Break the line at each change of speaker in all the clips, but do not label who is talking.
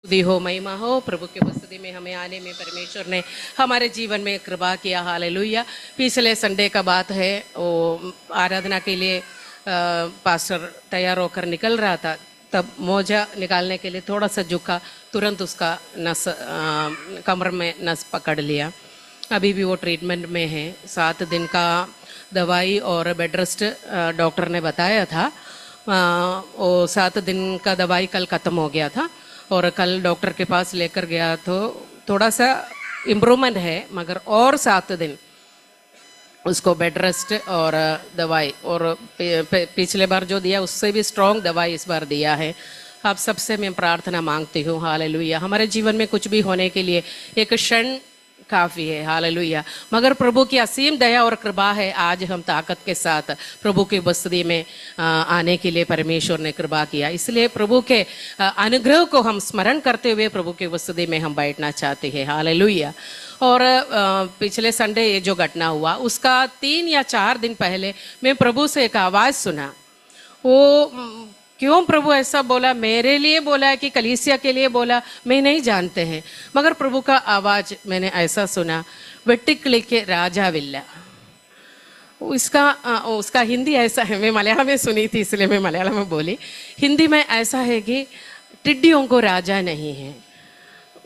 स्तुति हो, महिमा हो। प्रभु की उपस्थिति में हमें आने में परमेश्वर ने हमारे जीवन में कृपा किया। हालेलुया। पिछले संडे का बात है, वो आराधना के लिए पास्टर तैयार होकर निकल रहा था, तब मोजा निकालने के लिए थोड़ा सा झुका, तुरंत उसका नस कमर में नस पकड़ लिया। अभी भी वो ट्रीटमेंट में है। 7 दिन का दवाई और बेड रेस्ट डॉक्टर ने बताया था। वो 7 दिन का दवाई कल ख़त्म हो गया था और कल डॉक्टर के पास लेकर गया तो थोड़ा सा इम्प्रूवमेंट है, मगर और 7 दिन उसको बेड रेस्ट और दवाई, और पिछले बार जो दिया उससे भी स्ट्रॉन्ग दवाई इस बार दिया है। आप सबसे मैं प्रार्थना मांगती हूँ, हालेलुया। हमारे जीवन में कुछ भी होने के लिए एक क्षण काफ़ी है, हालेलुया। मगर प्रभु की असीम दया और कृपा है, आज हम ताकत के साथ प्रभु की उपस्थिति में आने के लिए परमेश्वर ने कृपा किया। इसलिए प्रभु के अनुग्रह को हम स्मरण करते हुए प्रभु की उपस्थिति में हम बैठना चाहते हैं, हालेलुया। और पिछले संडे ये जो घटना हुआ उसका 3 या 4 दिन पहले मैं प्रभु से एक आवाज़ सुना। वो क्यों प्रभु ऐसा बोला, मेरे लिए बोला है कि कलीसिया के लिए बोला, मैं नहीं जानते हैं, मगर प्रभु का आवाज़ मैंने ऐसा सुना, वेट्टिक्ली के राजा विल्ला। उसका हिंदी ऐसा है, मैं मलयालम में सुनी थी इसलिए मैं मलयालम में बोली। हिंदी में ऐसा है कि टिड्डियों को राजा नहीं है।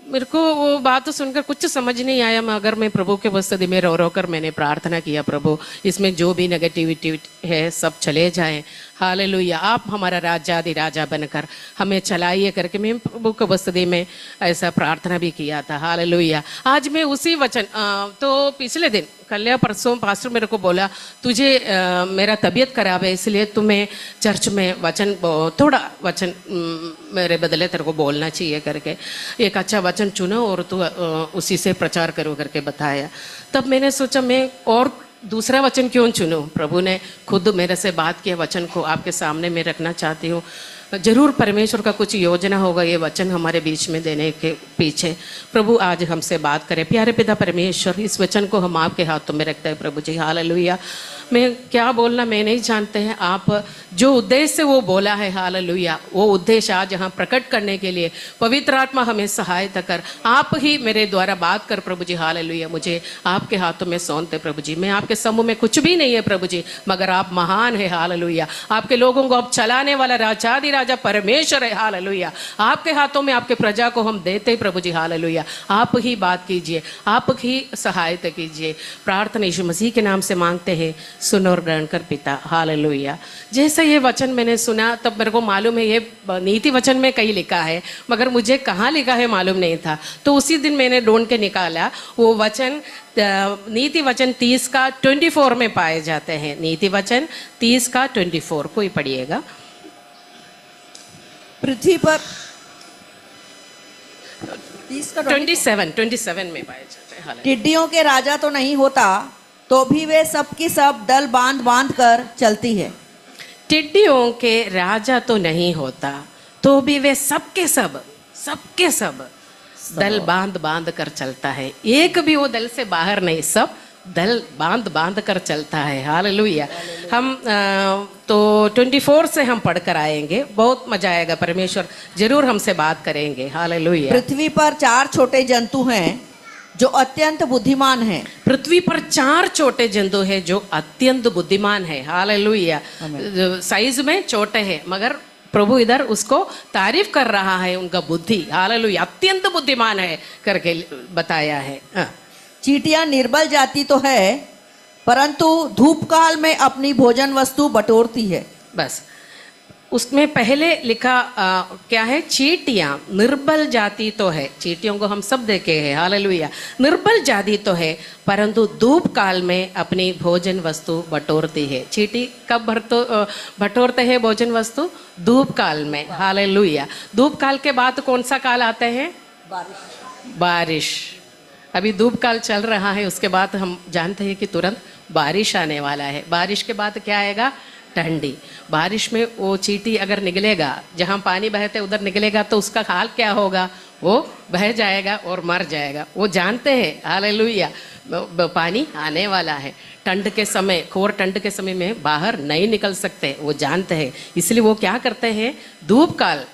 मेरे को वो बात तो सुनकर कुछ समझ नहीं आया, मगर मैं प्रभु के उपस्थिति में रो रो कर मैंने प्रार्थना किया, प्रभु इसमें जो भी नेगेटिविटी है सब चले जाएं, हालेलुया। आप हमारा राजाधि राजा बनकर हमें चलाइए करके मैं प्रभु के उपस्थिति में ऐसा प्रार्थना भी किया था, हालेलुया। आज मैं उसी वचन तो पिछले दिन कल या परसों पास्टर मेरे को बोला, तुझे मेरा तबीयत खराब है इसलिए तुम्हें चर्च में वचन थोड़ा वचन मेरे बदले तेरे को बोलना चाहिए करके एक अच्छा वचन चुनो और तू उसी से प्रचार करो करके बताया। तब मैंने सोचा मैं और दूसरा वचन क्यों चुनूं। प्रभु ने खुद मेरे से बात किया, वचन को आपके सामने मैं रखना चाहती हूँ। जरूर परमेश्वर का कुछ योजना होगा ये वचन हमारे बीच में देने के पीछे। प्रभु आज हमसे बात करें। प्यारे पिता परमेश्वर, इस वचन को हम आपके हाथों में रखते हैं प्रभु जी, हालेलुया। मैं क्या बोलना मैं नहीं जानते हैं, आप जो उद्देश्य से वो बोला है, हालेलुया, वो उद्देश्य आज यहाँ प्रकट करने के लिए पवित्र आत्मा हमें सहायता कर, आप ही मेरे द्वारा बात कर प्रभु जी, हालेलुया। मुझे आपके हाथों में सौंपते प्रभु जी। मैं आपके समूह में कुछ भी नहीं है प्रभु जी, मगर आप महान है, हालेलुया। आपके लोगों को आप चलाने वाला राजाधि राजा परमेश्वर है, हालेलुया। आपके हाथों में आपके प्रजा को हम देते प्रभु जी, हालेलुया। आप ही बात कीजिए, आप ही सहायता कीजिए। प्रार्थना यीशु मसीह के नाम से मांगते हैं, सुनो और ग्रहण कर पिता, हालेलुया। जैसे ये वचन मैंने सुना तब मेरे को मालूम है ये नीति वचन में कहीं लिखा है, मगर मुझे कहाँ लिखा है मालूम नहीं था। तो उसी दिन मैंने ढूंढ के निकाला, वो वचन नीति वचन 30 का 24 में पाए जाते हैं। नीति वचन 30 का 24, कोई पढ़िएगा।
पृथ्वी पर
27 में पाए जाते हैं।
टिड्डियों के राजा तो नहीं होता, तो भी वे सब की सब दल बांध बांध कर चलती है।
टिड्डियों के राजा तो नहीं होता, तो भी वे सबके सब दल बांध बांध कर चलता है। एक भी वो दल से बाहर नहीं, सब दल बांध बांध कर चलता है, हालेलुया। हम तो 24 से हम पढ़कर आएंगे, बहुत मजा आएगा। परमेश्वर जरूर हमसे बात करेंगे, हालेलुया।
पृथ्वी पर 4 छोटे जंतु हैं जो अत्यंत बुद्धिमान हैं।
पृथ्वी पर 4 छोटे जंतु हैं जो अत्यंत बुद्धिमान है, हालेलुया। साइज में छोटे हैं, मगर प्रभु इधर उसको तारीफ कर रहा है, उनका बुद्धि, हालेलुया, अत्यंत बुद्धिमान है करके बताया है।
चींटियां निर्बल जाति तो है, परंतु धूपकाल में अपनी भोजन वस्तु बटोरती है।
बस उसमें पहले लिखा क्या है, चींटियां निर्बल जाति तो है। चींटियों को हम सब देखे हैं, हालेलुया। निर्बल जाति तो है, परंतु धूप काल में अपनी भोजन वस्तु बटोरती है। चींटी कब बटोरते हैं भोजन वस्तु? धूप काल में, हालेलुया। धूप काल के बाद कौन सा काल आते हैं? बारिश। अभी धूप काल चल रहा है, उसके बाद हम जानते हैं कि तुरंत बारिश आने वाला है। बारिश के बाद क्या आएगा? ठंडी। बारिश में वो चींटी अगर निकलेगा, जहाँ पानी बहते उधर निकलेगा, तो उसका हाल क्या होगा? वो बह जाएगा और मर जाएगा। वो जानते हैं, हालेलुया, पानी आने वाला है। ठंड के समय, घोर ठंड के समय में बाहर नहीं निकल सकते, वो जानते हैं। इसलिए वो क्या करते हैं? धूप काल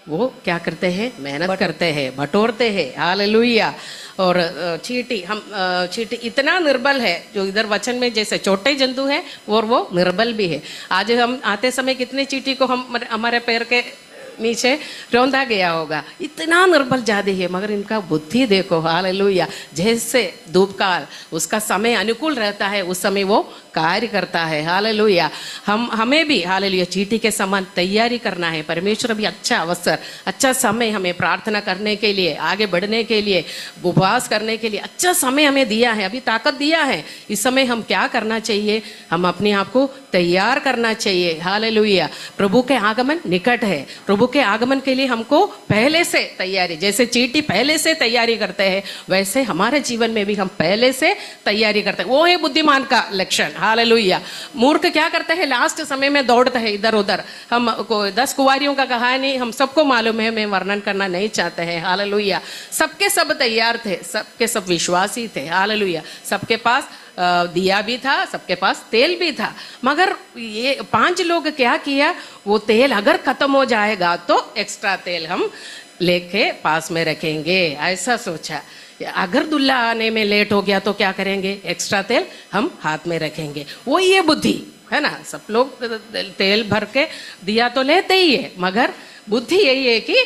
वो क्या करते हैं, मेहनत करते हैं, बटोरते हैं, हालेलुया। और चींटी, हम चींटी इतना निर्बल है, जो इधर वचन में जैसे छोटे जंतु है और वो निर्बल भी है। आज हम आते समय कितने चींटी को हम हमारे पैर के नीचे रौंदा गया होगा, इतना निर्बल जाति है, मगर इनका बुद्धि देखो, हालेलुया। जैसे धूप काल उसका समय अनुकूल रहता है, उस समय वो कार्य करता है, हालेलुया। हमें भी हालेलुया चींटी के समान तैयारी करना है। परमेश्वर भी अच्छा अवसर, अच्छा समय हमें प्रार्थना करने के लिए, आगे बढ़ने के लिए, उपवास करने के लिए अच्छा समय हमें दिया है, अभी ताकत दिया है। इस समय हम क्या करना चाहिए, हम अपने आप को तैयार करना चाहिए, हालेलुया। प्रभु के आगमन निकट है, प्रभु के आगमन के लिए हमको पहले से तैयारी, जैसे चींटी पहले से तैयारी करते हैं, वैसे हमारे जीवन में भी हम पहले से तैयारी करते हैं। वो है बुद्धिमान का लक्षण, हालेलुया। मूर्ख क्या करते हैं, लास्ट समय में दौड़ते हैं इधर उधर। हम 10 कुंवारियों का कहानी हम सबको मालूम है, मैं वर्णन करना नहीं चाहते हैं, हालेलुया। सबके सब तैयार थे, सबके सब विश्वासी थे, हालेलुया। सबके पास दिया भी था, सबके पास तेल भी था, मगर ये 5 लोग क्या किया, वो तेल अगर खत्म हो जाएगा तो एक्स्ट्रा तेल हम लेके पास में रखेंगे, ऐसा सोचा। अगर दुल्हा आने में लेट हो गया तो क्या करेंगे, एक्स्ट्रा तेल हम हाथ में रखेंगे। वो ये बुद्धि है ना, सब लोग तेल भर के दिया तो लेते ही है, मगर बुद्धि यही है कि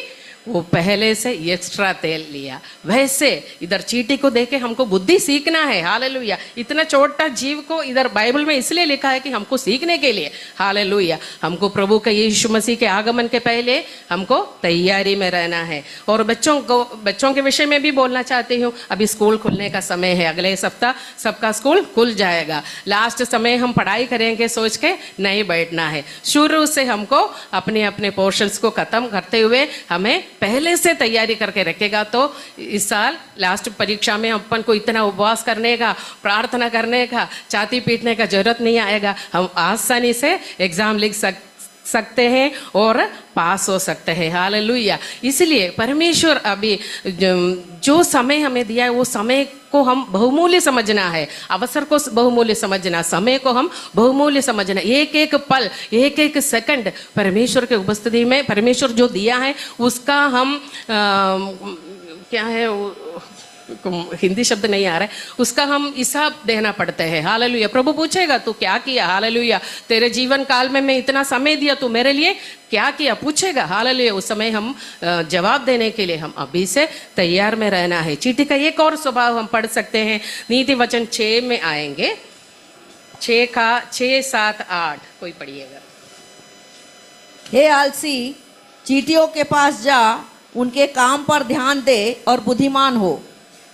वो पहले से एक्स्ट्रा तेल लिया। वैसे इधर चींटी को देखे हमको बुद्धि सीखना है, हालेलुया। इतना छोटा जीव को इधर बाइबल में इसलिए लिखा है कि हमको सीखने के लिए, हालेलुया। हमको प्रभु के यीशु मसीह के आगमन के पहले हमको तैयारी में रहना है। और बच्चों के विषय में भी बोलना चाहती हूँ। अभी स्कूल खुलने का समय है, अगले सप्ताह सबका स्कूल खुल जाएगा। लास्ट समय हम पढ़ाई करेंगे सोच के नहीं बैठना है। शुरू से हमको अपने अपने पोर्शंस को खत्म करते हुए हमें पहले से तैयारी करके रखेगा तो इस साल लास्ट परीक्षा में अपन को इतना उपवास करने का, प्रार्थना करने का, छाती पीटने का जरूरत नहीं आएगा। हम आसानी से एग्जाम लिख सकते हैं और पास हो सकते हैं, हालेलुया। इसलिए परमेश्वर अभी जो समय हमें दिया है, वो समय को हम बहुमूल्य समझना है, अवसर को बहुमूल्य समझना, समय को हम बहुमूल्य समझना। एक एक पल, एक एक सेकंड परमेश्वर के उपस्थिति में परमेश्वर जो दिया है उसका हम क्या है, हिंदी शब्द नहीं आ रहा है, उसका हम हिसाब देना पड़ता है, हालेलुया। प्रभु पूछेगा तू क्या किया, हालेलुया। तेरे जीवन काल में मैं इतना समय दिया, तू मेरे लिए क्या किया, पूछेगा, हालेलुया। उस समय हम जवाब देने के लिए हम अभी से तैयार में रहना है। चींटी का एक और स्वभाव हम पढ़ सकते हैं, नीति वचन 6 में आएंगे, 6, 7, 8 कोई पढ़िएगा।
हे आलसी, चींटियों के पास जा, उनके काम पर ध्यान दे और बुद्धिमान हो।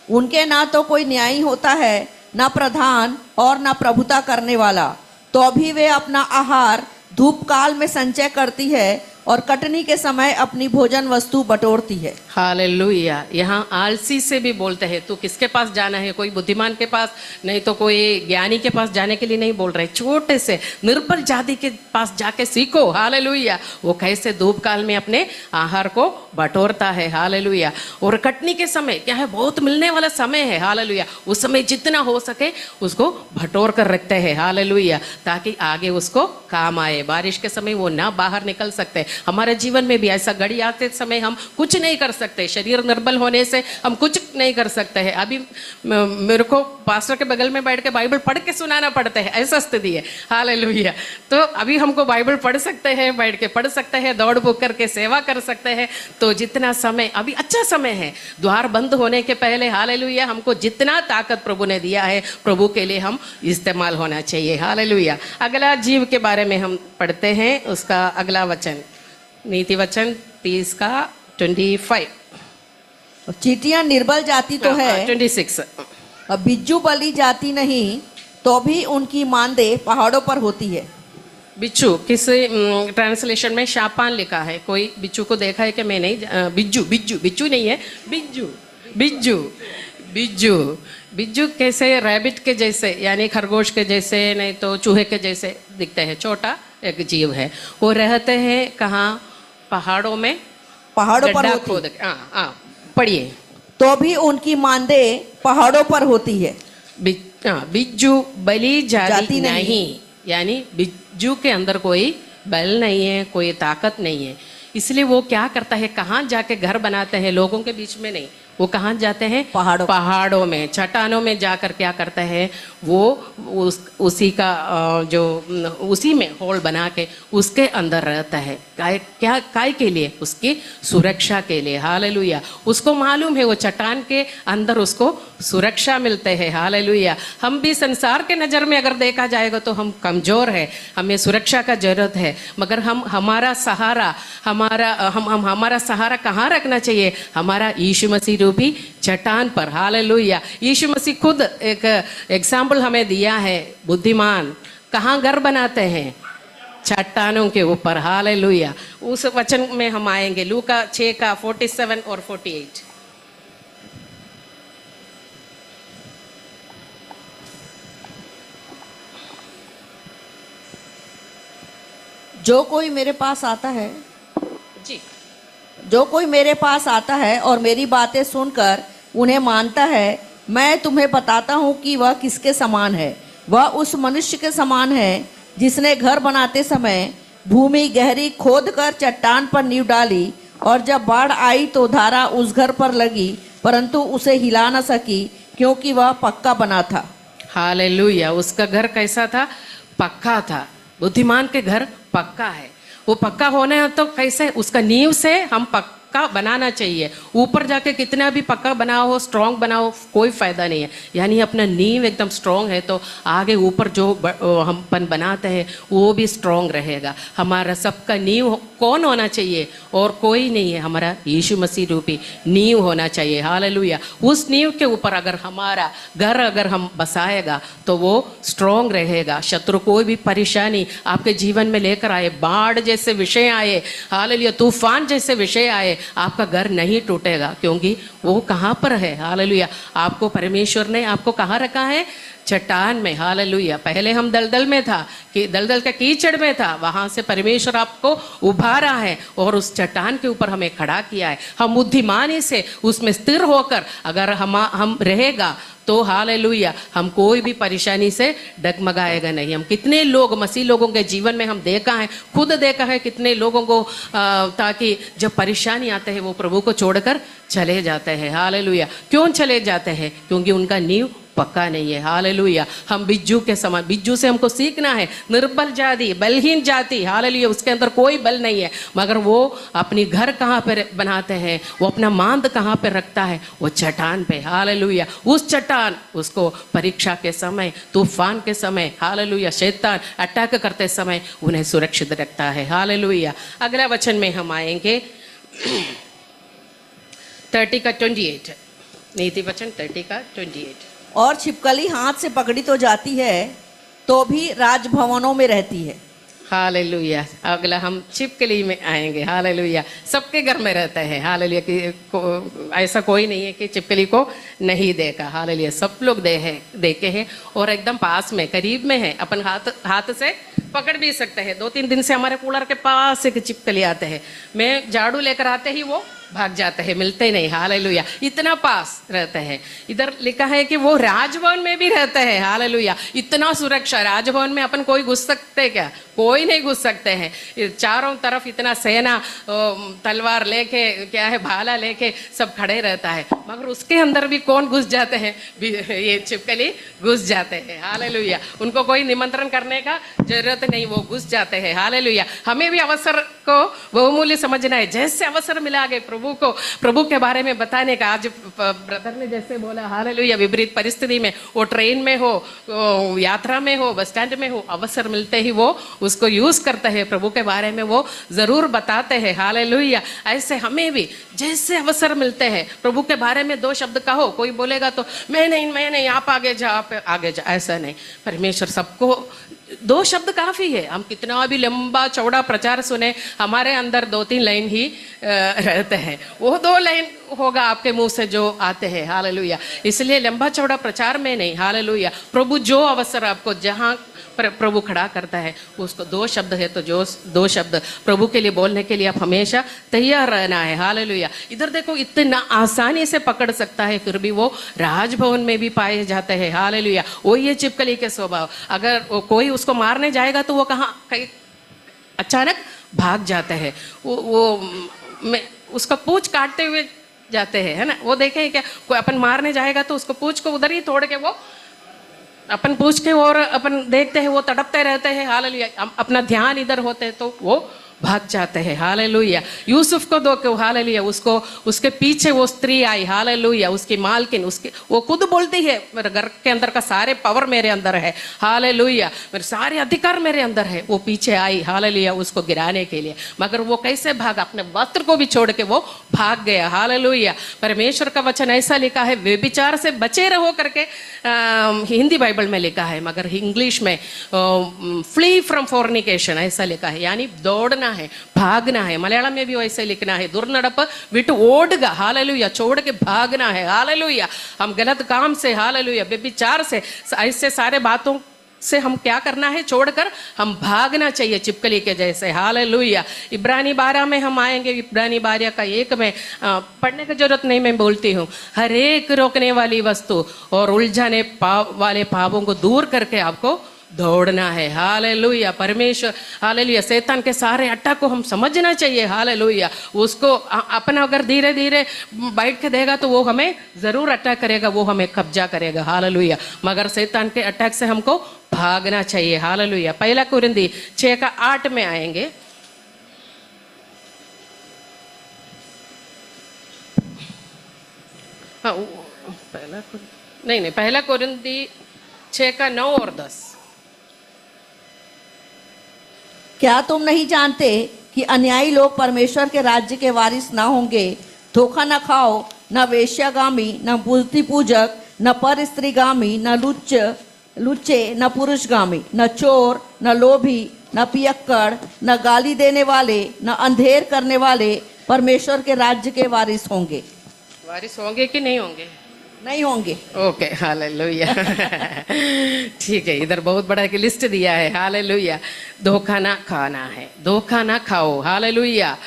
उनके ना तो कोई न्यायी होता है, ना प्रधान और ना प्रभुता करने वाला, तो भी वे अपना आहार धूप काल में संचय करती है और कटनी के समय अपनी भोजन वस्तु बटोरती है।
हालेलुया। यहाँ आलसी से भी बोलते हैं, तू किसके पास जाना है, कोई बुद्धिमान के पास, नहीं तो कोई ज्ञानी के पास जाने के लिए नहीं बोल रहे, छोटे से निर्बल जाति के पास जाके सीखो, हालेलुया। वो कैसे धूप काल में अपने आहार को बटोरता है, हालेलुया। और कटनी के समय क्या है, बहुत मिलने वाला समय है, हालेलुया। उस समय जितना हो सके उसको बटोर कर रखते हैं, हालेलुया, ताकि आगे उसको काम आए। बारिश के समय वो ना बाहर निकल सकते। हमारे जीवन में भी ऐसा घड़ी आते समय हम कुछ नहीं कर सकते, शरीर निर्बल होने से हम कुछ नहीं कर सकते हैं। अभी मेरे को पास्टर के बगल में बैठ के बाइबल पढ़ के सुनाना पड़ता है, ऐसा स्थिति है, हालेलुया। तो अभी हमको बाइबल पढ़ सकते हैं, बैठ के पढ़ सकते हैं, दौड़ भूख करके सेवा कर सकते हैं। तो जितना समय अभी अच्छा समय है, द्वार बंद होने के पहले, हालेलुया, हमको जितना ताकत प्रभु ने दिया है, प्रभु के लिए हम इस्तेमाल होना चाहिए, हालेलुया। अगला जीव के बारे में हम पढ़ते हैं, उसका अगला वचन नीति वचन 30 का 25।
चींटियां निर्बल जाति तो है,
26।
बिज्जू बली जाति नहीं, तो भी उनकी मांदे पहाड़ों पर होती है।
बिच्छू, किसी ट्रांसलेशन में शापान लिखा है। कोई बिच्छू को देखा है कि मैं नहीं, बिज्जू, बिच्छू नहीं है, बिज्जू कैसे, रैबिट के जैसे, यानी खरगोश के जैसे, नहीं तो चूहे के जैसे दिखते हैं, छोटा एक जीव है। वो रहते हैं कहाँ, पहाड़ों में,
पहाड़ों पर होती है।
पढ़िए।
तो भी उनकी मांदे पहाड़ों पर होती है।
बिज्जू बली जाति नहीं, यानी बिज्जू के अंदर कोई बल नहीं है, कोई ताकत नहीं है। इसलिए वो क्या करता है, कहाँ जाके घर बनाते हैं, लोगों के बीच में नहीं, वो कहाँ जाते हैं, पहाड़ों में, चट्टानों में जाकर क्या करते हैं, वो उसी का उसी में होल बना के उसके अंदर रहता है। काय के लिए, उसकी सुरक्षा के लिए। हालेलुया। उसको मालूम है वो चट्टान के अंदर उसको सुरक्षा मिलते हैं। हालेलुया। हम भी संसार के नज़र में अगर देखा जाएगा तो हम कमज़ोर है, हमें सुरक्षा का जरूरत है, मगर हमारा सहारा हमारा सहारा कहाँ रखना चाहिए, हमारा यीशु मसीह रूपी चट्टान पर। हालेलुया। यीशु मसीह खुद एक एग्जाम्पल हमें दिया है। बुद्धिमान कहाँ घर बनाते हैं, चट्टानों के ऊपर। हालेलुया। उस वचन में हम आएंगे, लूका 6 का 47 और 48।
जो कोई मेरे पास आता है,
जी,
जो कोई मेरे पास आता है और मेरी बातें सुनकर उन्हें मानता है, मैं तुम्हें बताता हूँ कि वह किसके समान है। वह उस मनुष्य के समान है जिसने घर बनाते समय भूमि गहरी खोदकर चट्टान पर नींव डाली, और जब बाढ़ आई तो धारा उस घर पर लगी, परंतु उसे हिला न सकी, क्योंकि वह पक्का बना था।
हालेलुया। उसका घर कैसा था, पक्का था। बुद्धिमान के घर पक्का है। वो पक्का होने तो कैसे, उसका नींव से हम पक्का बनाना चाहिए। ऊपर जाके कितना भी पक्का बनाओ, स्ट्रांग बनाओ, कोई फायदा नहीं है। यानी अपना नींव एकदम स्ट्रांग है तो आगे ऊपर जो हम बनाते हैं वो भी स्ट्रांग रहेगा। हमारा सबका नींव कौन होना चाहिए, और कोई नहीं है, हमारा यीशु मसीह रूपी नींव होना चाहिए। हालेलुया। उस नींव के ऊपर अगर हमारा घर अगर हम बसाएगा तो वो स्ट्रांग रहेगा। शत्रु कोई भी परेशानी आपके जीवन में लेकर आए, बाढ़ जैसे विषय आए, हालेलुया, तूफान जैसे विषय आए, आपका घर नहीं टूटेगा, क्योंकि वो कहाँ पर है। हालेलुया। आपको परमेश्वर ने आपको कहाँ रखा है, चट्टान में। हालेलुया। पहले हम दलदल में था, कि दलदल के कीचड़ में था, वहां से परमेश्वर आपको उभारा है और उस चट्टान के ऊपर हमें खड़ा किया है। हम बुद्धिमानी से उसमें स्थिर होकर अगर हम रहेगा तो हालेलुया, हम कोई भी परेशानी से डगमगाएगा नहीं। हम कितने लोग मसीह लोगों के जीवन में हम देखा है, खुद देखा है कितने लोगों को ताकि जब परेशानी आते हैं वो प्रभु को छोड़कर चले जाते हैं। हालेलुया। क्यों चले जाते हैं, क्योंकि उनका नींव पक्का नहीं है। हालेलुया। हम बिज्जू के समान, बिज्जू से हमको सीखना है, निर्बल जाति, बलहीन जाति, हालेलुया, उसके अंदर कोई बल नहीं है, मगर वो अपनी घर कहाँ पे बनाते हैं, वो अपना मांद कहाँ पे रखता है, वो चट्टान पे। हालेलुया। उस चट्टान उसको परीक्षा के समय, तूफान के समय, हालेलुया, शैतान अटैक करते समय उन्हें सुरक्षित रखता है। हालेलुया। अगला वचन में हम आएंगे 30 का 28, नीति वचन 30 का 28।
और छिपकली हाथ से पकड़ी तो जाती है तो भी राजभवनों में रहती है।
हालेलुया। अगला हम छिपकली में आएंगे। हालेलुया। सबके घर में रहता है। हालेलुया। कि ऐसा कोई नहीं है कि छिपकली को नहीं देखा। हालेलुया। सब लोग देखे हैं और एकदम पास में, करीब में है, अपन हाथ से पकड़ भी सकते हैं। 2-3 दिन से हमारे कूलर के पास एक छिपकली आते हैं, मैं झाड़ू लेकर आते ही वो भाग जाते हैं, मिलते नहीं। हालेलुया। इतना पास रहते हैं। इधर लिखा है कि वो राजभवन में भी रहते हैं। हालेलुया। इतना सुरक्षा, राजभवन में अपन कोई घुस सकते क्या, कोई नहीं घुस सकते हैं। चारों तरफ इतना सेना तलवार लेके, क्या है, भाला लेके सब खड़े रहता है, मगर उसके अंदर भी कौन घुस जाते हैं, ये छिपकली घुस जाते हैं। हालेलुया। उनको कोई निमंत्रण करने का जरूरत नहीं, वो घुस जाते हैं। हालेलुया। हमें भी अवसर को बहुमूल्य समझना है। जैसे अवसर मिला आगे प्रभु के बारे में बताने का, आज ब्रदर ने जैसे बोला, हालेलुया, विपरीत परिस्थिति में, वो ट्रेन में हो, यात्रा में हो, बस स्टैंड में हो, अवसर मिलते ही वो उसको यूज करते हैं, प्रभु के बारे में वो जरूर बताते हैं। हालेलुया। ऐसे हमें भी जैसे अवसर मिलते हैं, प्रभु के बारे में 2 शब्द कहो। कोई बोलेगा तो मैं नहीं, आप आगे जा, आप आगे जा, ऐसा नहीं। परमेश्वर सबको 2 शब्द काफ़ी है। हम कितना भी लंबा चौड़ा प्रचार सुने, हमारे अंदर 2-3 लाइन ही रहते हैं, वो 2 लाइन होगा आपके मुंह से जो आते हैं। हालेलुया। इसलिए लंबा चौड़ा प्रचार में नहीं। हालेलुया। प्रभु जो अवसर आपको जहाँ प्रभु खड़ा करता है, उसको 2 शब्द है तो जो 2 शब्द प्रभु के लिए बोलने के लिए आप हमेशा तैयार रहना है। हालेलुया। इधर देखो, इतना आसानी से पकड़ सकता है, फिर भी वो राजभवन में भी पाए जाते हैं। हालेलुया। वो ये छिपकली के स्वभाव, अगर कोई उसको मारने जाएगा तो वो कहाँ, अचानक भाग जाते हैं। वो मैं उसका पूंछ काटते हुए जाते हैं, है ना। वो देखें क्या, कोई अपन मारने जाएगा तो उसको पूंछ को उधर ही तोड़ के वो अपन पूछ के और अपन देखते हैं वो तड़पते रहते हैं, हालेलुया। अपना ध्यान इधर होते हैं तो वो भाग जाते हैं, हालेलुया। यूसुफ को दो के हालेलुया, उसको उसके पीछे वो स्त्री आई, हालेलुया। उसकी मालकिन, उसके वो खुद बोलती है मेरे घर के अंदर का सारे पावर मेरे अंदर है, हालेलुया, मेरे सारे अधिकार मेरे अंदर है। वो पीछे आई, हालेलुया, उसको गिराने के लिए। मगर वो कैसे भागा, अपने वस्त्र को भी छोड़ के वो भाग गया, हालेलुया। परमेश्वर का वचन ऐसा लिखा है, व्यभिचार से बचे रहो करके हिंदी बाइबल में लिखा है, मगर इंग्लिश में फ्ली फ्रॉम फोर्निकेशन ऐसा लिखा है, यानी दौड़ना है, भागना है। मलयालम में भी वैसे लिखना है, दुर्नड़प विट ओडगा, हालेलुया, छोड़ के भागना है, हालेलुया। हम गलत काम से, हालेलुया, व्यभिचार से, ऐसे सारे बातों से हम क्या करना है, छोड़कर हम भागना चाहिए चिपकली के जैसे, हालेलुया। इब्रानी 12 में हम आएंगे, इब्रानी 12 का 1 में पढ़ने की जरूरत नहीं, मैं बोलती हूँ। हर एक रोकने वाली वस्तु और उलझाने वाले पापों को दूर करके आपको दौड़ना है, हालेलुया। परमेश्वर, हालेलुया, शैतान के सारे अट्टा को हम समझना चाहिए, हालेलुया। उसको अपना अगर धीरे धीरे बैठ के देगा तो वो हमें जरूर अटैक करेगा, वो हमें कब्जा करेगा, हालेलुया। मगर शैतान के अटैक से हमको भागना चाहिए, हालेलुया। 1 कुरिन्थी 6:8 में आएंगे। हाँ, पहला कुरिन्थी 6:9 और 10।
क्या तुम नहीं जानते कि अन्यायी लोग परमेश्वर के राज्य के वारिस ना होंगे? धोखा न खाओ, न वेश्यागामी, न मूर्ति पूजक, न पर स्त्रीगामी, न लुच्चे, न पुरुषगामी, न चोर, न लोभी, न पियक्कड़, न गाली देने वाले, न अंधेर करने वाले परमेश्वर के राज्य के वारिस होंगे।
वारिस होंगे कि नहीं होंगे?
नहीं होंगे।
Okay, hallelujah. ठीक है, इधर बहुत बड़ा एक लिस्ट दिया है, हालेलुया। धोखा ना खाना है, धोखा ना खाओ, हालेलुया।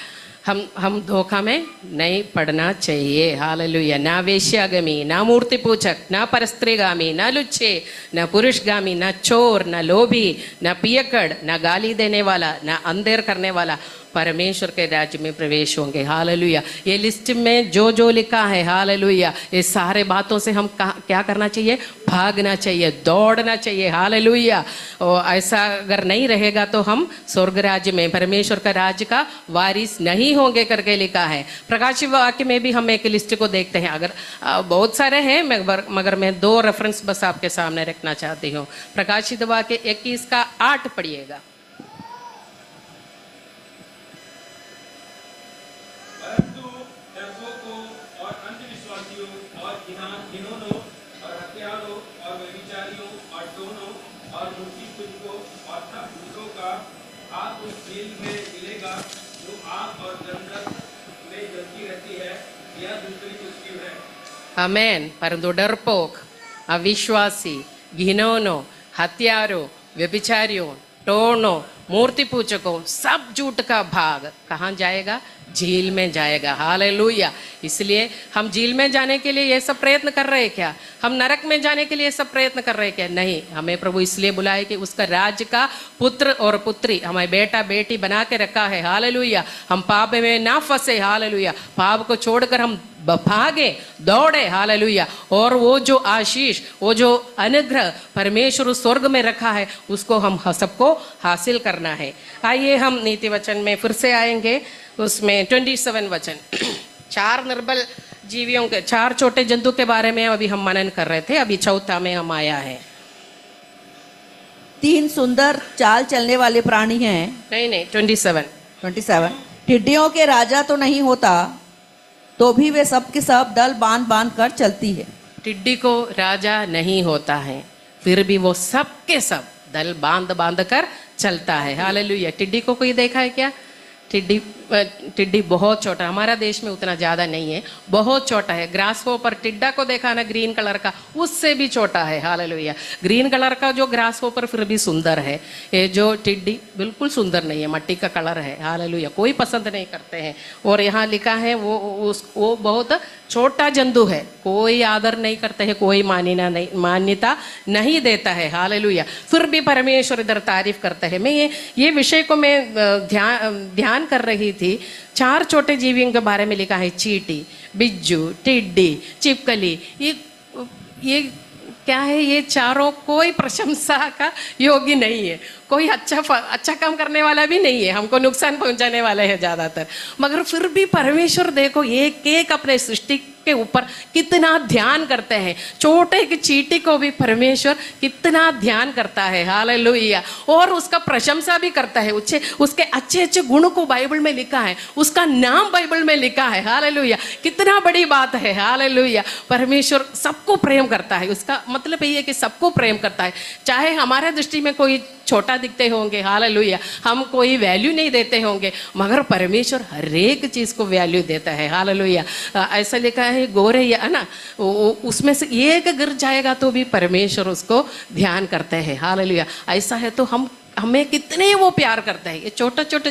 हम धोखा में नहीं पड़ना चाहिए, हालेलुया। ना वेश्यागामी, ना मूर्ति पूजक, ना परस्त्रीगामी, ना लुच्चे, ना पुरुषगामी, ना चोर, ना लोभी, ना पियक्कड़, ना गाली देने वाला, ना अंधेर करने वाला परमेश्वर के राज्य में प्रवेश होंगे, हालेलुया। ये लिस्ट में जो जो लिखा है, हालेलुया, ये सारे बातों से हम क्या करना चाहिए? भागना चाहिए, दौड़ना चाहिए, हालेलुया। और ऐसा अगर नहीं रहेगा तो हम स्वर्ग राज्य में, परमेश्वर का राज्य का वारिस नहीं होंगे करके लिखा है। प्रकाशित वाक्य में भी हम एक लिस्ट को देखते हैं, अगर बहुत सारे हैं मगर मैं 2 रेफरेंस बस आपके सामने रखना चाहती हूँ। प्रकाशित वाक्य 21:8 पढ़िएगा। आमेन। परंतु डरपोक, अविश्वासी, घिनौनों, हत्यारों, व्यभिचारियों, टोनों, मूर्ति पूजकों, सब झूठ का भाग कहाँ जाएगा? झील में जाएगा, हालेलुया। इसलिए हम झील में जाने के लिए ये सब प्रयत्न कर रहे हैं क्या? हम नरक में जाने के लिए सब प्रयत्न कर रहे हैं क्या? नहीं, हमें प्रभु इसलिए बुलाए कि उसका राज्य का पुत्र और पुत्री, हमें बेटा बेटी बना के रखा है, हालेलुया। हम पाप में ना फंसे, हालेलुया। पाप को छोड़कर हम भागे, दौड़े, हालेलुया। और वो जो आशीष, वो जो अनुग्रह परमेश्वर स्वर्ग में रखा है, उसको हम सबको हासिल करना है। आइए हम नीति वचन में फिर से आएंगे। उसमें 27 वचन 4 निर्बल जीवियों के, 4 छोटे जंतु के बारे में अभी हम मनन कर रहे थे, अभी चौथा में हम आया है।
3 सुंदर चाल चलने वाले प्राणी हैं।
नहीं 27।
टिड्डियों के राजा तो नहीं होता, तो भी वे सब के सब दल बांध बांध कर चलती है।
टिड्डी को राजा नहीं होता है, फिर भी वो सब के सब दल बांध बांध कर चलता है, हालेलुया। टिड्डी को कोई देखा है क्या? टिड्डी बहुत छोटा, हमारा देश में उतना ज़्यादा नहीं है, बहुत छोटा है। ग्रास होपर टिड्डा को देखा ना, ग्रीन कलर का, उससे भी छोटा है। हालेलुया। ग्रीन कलर का जो ग्रास होपर फिर भी सुंदर है, ये जो टिड्डी बिल्कुल सुंदर नहीं है, मट्टी का कलर है। हालेलुया। कोई पसंद नहीं करते हैं। और यहाँ लिखा है वो बहुत छोटा जंतु है, कोई आदर नहीं करते हैं, कोई मान्यता नहीं देता है। हालेलुया। फिर भी परमेश्वर इधर तारीफ करते हैं। मैं ये विषय को मैं ध्यान कर रही थी। 4 छोटे जीवियों के बारे में लिखा है, चींटी, बिज्जू, टिड्डी, छिपकली। ये क्या है? ये चारों कोई प्रशंसा का योग्य नहीं है, कोई अच्छा काम करने वाला भी नहीं है, हमको नुकसान पहुंचाने वाले हैं ज़्यादातर। मगर फिर भी परमेश्वर देखो एक एक अपने सृष्टि के ऊपर कितना ध्यान करते हैं। छोटे की चींटी को भी परमेश्वर कितना ध्यान करता है। हालेलुया। और उसका प्रशंसा भी करता है। उसके अच्छे अच्छे गुण को बाइबल में लिखा है, उसका नाम बाइबल में लिखा है। हालेलुया। कितना बड़ी बात है। हालेलुया। परमेश्वर सबको प्रेम करता है। उसका मतलब ये है कि सबको प्रेम करता है, चाहे हमारे दृष्टि में कोई छोटा दिखते होंगे। हालेलुया। हम कोई वैल्यू नहीं देते होंगे, मगर परमेश्वर हर एक चीज़ को वैल्यू देता है। हालेलुया। ऐसा लिखा है, गोरे या ना उसमें से एक गिर जाएगा तो भी परमेश्वर उसको ध्यान करते हैं। हालेलुया। ऐसा है तो हमें कितने वो प्यार करते हैं। ये छोटे छोटे